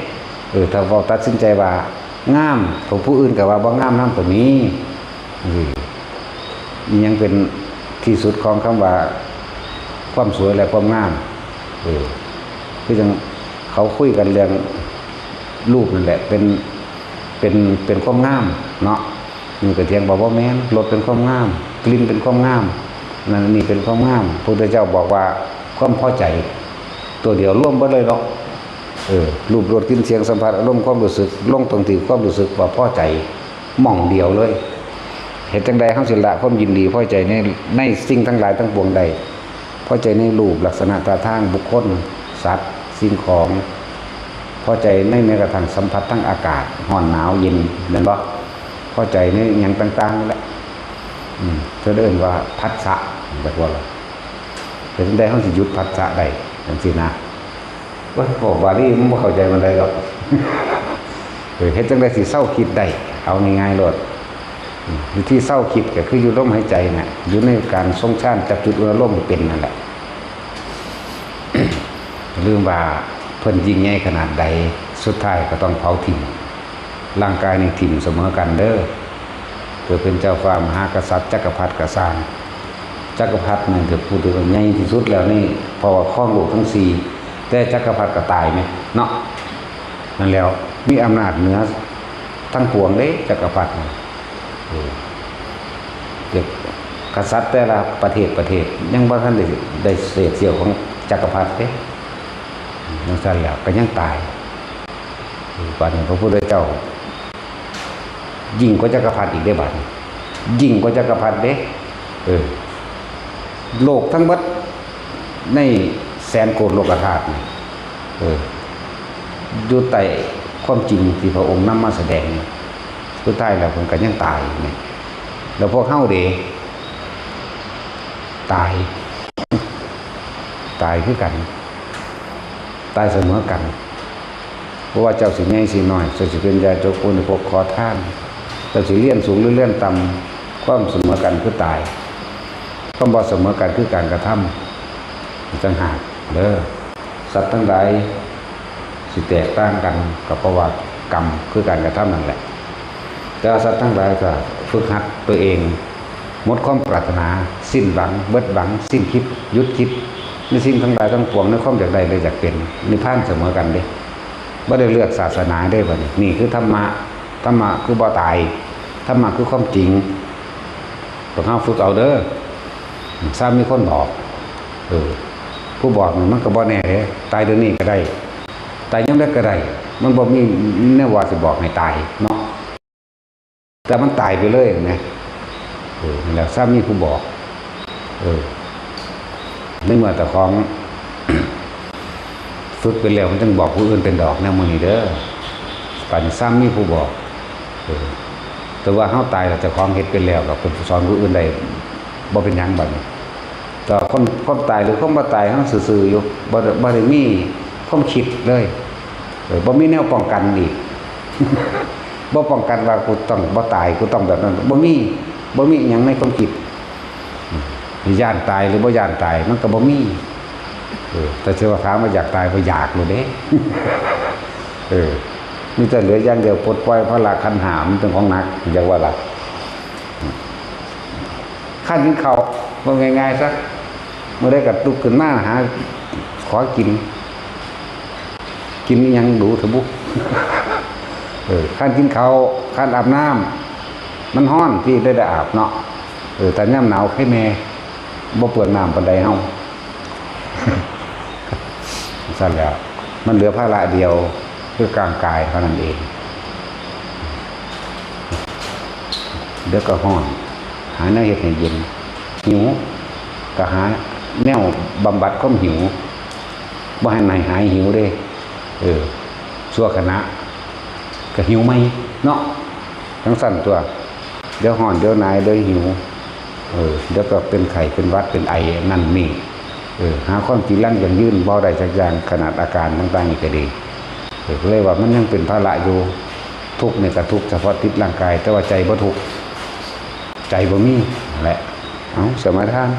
ถ้าเว้าตัดสินใจว่างามของผู้อื่นก็ว่าบ่งามนำตัวนี้นี่ยังเป็นที่สุดของคำว่าความสวยและความงามคือจังเขาคุยกันเรื่องรูปนั่นแหละเป็นความงามเนาะนี่ก็เถียงบอกว่าแม่นรสเป็นความงามกลิ่นเป็นความงามนั่นนี่เป็นความงามพระพุทธเจ้าบอกว่าความพอใจตัวเดียวร่วมไปเลยเนาะรูปรสกลิ่นเสียงสัมผัสอารมณ์ความรู้สึกลงตรงที่ความรู้สึกว่าพอใจหม่องเดียวเลยเหตุจังใดเฮาสิละความยินดีพอใจในสิ่งทั้งหลายทั้งปวงใดพอใจในรูปลักษณะท่าทางบุคคลสัตว์สิ่งของพอใจในแม้กระทั่งสัมผัสทั้งอากาศร้อนหนาวเย็นแม่นบ่พอใจในอย่างต่างๆนั่นแหละเธอเดินว่าผัสสะแบบว่าแต่จังใดเฮาสิหยุดผัสสะได้จังซี่นะว่าบอกว่านี่มันบ่เข้าใจมันได้หรอกเฮ็ดจังได๋สิเศร้าคิดได้เอาง่ายๆโลดวิธีเศร้าคิดก็คืออยู่ลมหายใจน่ะอยู่ในการทรงฌานจับจุดอารมณ์เป็นนั่นแหละลืมว่าเพิ่นยิ่งใหญ่ขนาดใดสุดท้ายก็ต้องเผาทิ้งร่างกายนี่ทิ้งเสมอกันเด้อเกิดเป็นเจ้าฟ้ามหากษัตริย์จักรพรรดิก็สร้างจักรพรรดินั่นก็พูดถึงใหญ่ที่สุดแล้วนี่เพราะว่าครองโลกทั้ง4แต่จักรพรรดิก็ตายมั้ยเนาะนั่นแล้วมีอำนาจเหนือทั้งปวงเด้จักรพรรดิเด็กกษัตริย์แต่ละประเทศยังบ่ทันได้เศษเสี้ยวของจักรพรรดิเด้จังซั่นแล้วก็ยังตายบัดนี้พระพุทธเจ้ายิ่งกว่าจักรพรรดิอีกได้บัดนี้ยิ่งกว่าจักรพรรดิเด้โลกทั้งหมดในแสนโกฏโลกธาตุนี่อยู่ใต้ความจริงที่พระองค์นำมาแสดงสุดท้ายแล้วเพิ่นก็ยังตายนี่แล้วพวกเฮาเด้ตายคือกันตายเสมอกันเพราะว่าเจ้าสิใหญ่สิน้อยเจ้าสิเป็นใหญ่เจ้าควรพวกขอทานเจ้าสิเลี้ยนสูงหรือเลี้ยนต่ำความเสมอกันคือตายความบ่เสมอกันคือการกระทำจังหากเด้อสัตว์ทั้งหลายสิแตกต่างกันกับเพราะว่ากรรมคือการกระทำนั่นแหละแต่สัตว์ทั้งหลายก็ฝึกหัดตัวเองหมดความปรารถนาสิ้นหวังเบิดหวังสิ้นคิดหยุดคิดในสิ่งทั้งหลายทั้งปวงในความอยากได้เลยอยากเป็นนิพพานเสมอกันเด้บ่ได้เลือกศาสนาได้บัดนี้นี่คือธรรมะคือบ่ตายธรรมะคือความจริงพวกเฮาฝึกเอาเด้อซ้ำมีคนบอกผู้บอกมันก็บ่แน่เด้ตายเดี๋ยวนี้ก็ได้ตายยามใดก็ได้มันบ่มีแนวว่าสิบอกให้ตายเนาะแต่มันตายไปเลยนะแล้วซ้ำมีผู้บอกในเมื่อแต่ของ ฝึกไปแล้วมันต้องบอกผู้อื่นเป็นดอกแนวมื้อนี้เด้อปัญซ้ำมีผู้บอกแต่ว่าเฮาตายแล้วเจ้าของเฮ็ดเป็นแล้วก็เป็นสอนผู้อื่นได้บ่เป็นหยังบัดนี้แต่คนตายหรือคนบ่ตายเฮาซื่อๆอยู่บ่ได้มีความคิดเลยบ่มีแนวป้องกันอีก บ่ป้องกันว่ากูต้องบ่ตายกูต้องแบบนั้นบ่มีหยังในความคิดย่านตายหรือบ่ย่านตายมันก็บ่มีแต่เชื่อว่าถามว่าอยากตายบ่อยากเลยเด้ มีแต่เหลืออย่างเดียวปลดปล่อยพระราคันหามเป็นของหนักอย่างว่าล่ะขั้นกินข้าว ว่าง่ายๆซะเมื่อได้กระตุกขึ้นมาหาขอกินยังดูเถอะบุ ขั้นกินเขาขั้นอาบน้ำมันห้อนที่ได้อาบเนาะแต่ย่ำหนาวให้แม่บ่เปิดน้ำปันใดเฮา สั่นแล้วมันเหลือภาระเดียวคือกลางกายเท่านั้นเองเดี๋ยวก็ห้อนหาแนวเฮ็ดให้เย็นหิวก็หาแนวบำบัดความหิวบ่ให้หายหิวเด้ชั่วคณะก็หิวไหมเนาะทั้งสั่นตัวเดี๋ยวห่อนเดี๋ยวนายเดี๋ยวหิวเดี๋ยวก็เป็นไข้เป็นหวัดเป็นไอนั่นนี่หาความจริงลั่นอย่างยื่นเบาได้จากอย่างขนาดอาการต่างๆนี่ก็ดีเลยว่ามันยังเป็นภาระอยู่ทุกข์ในกระทุกข์เฉพาะติดร่างกายแต่ว่าใจบ่ทุกข์ใจบ่มีแหละเอาสมาทาน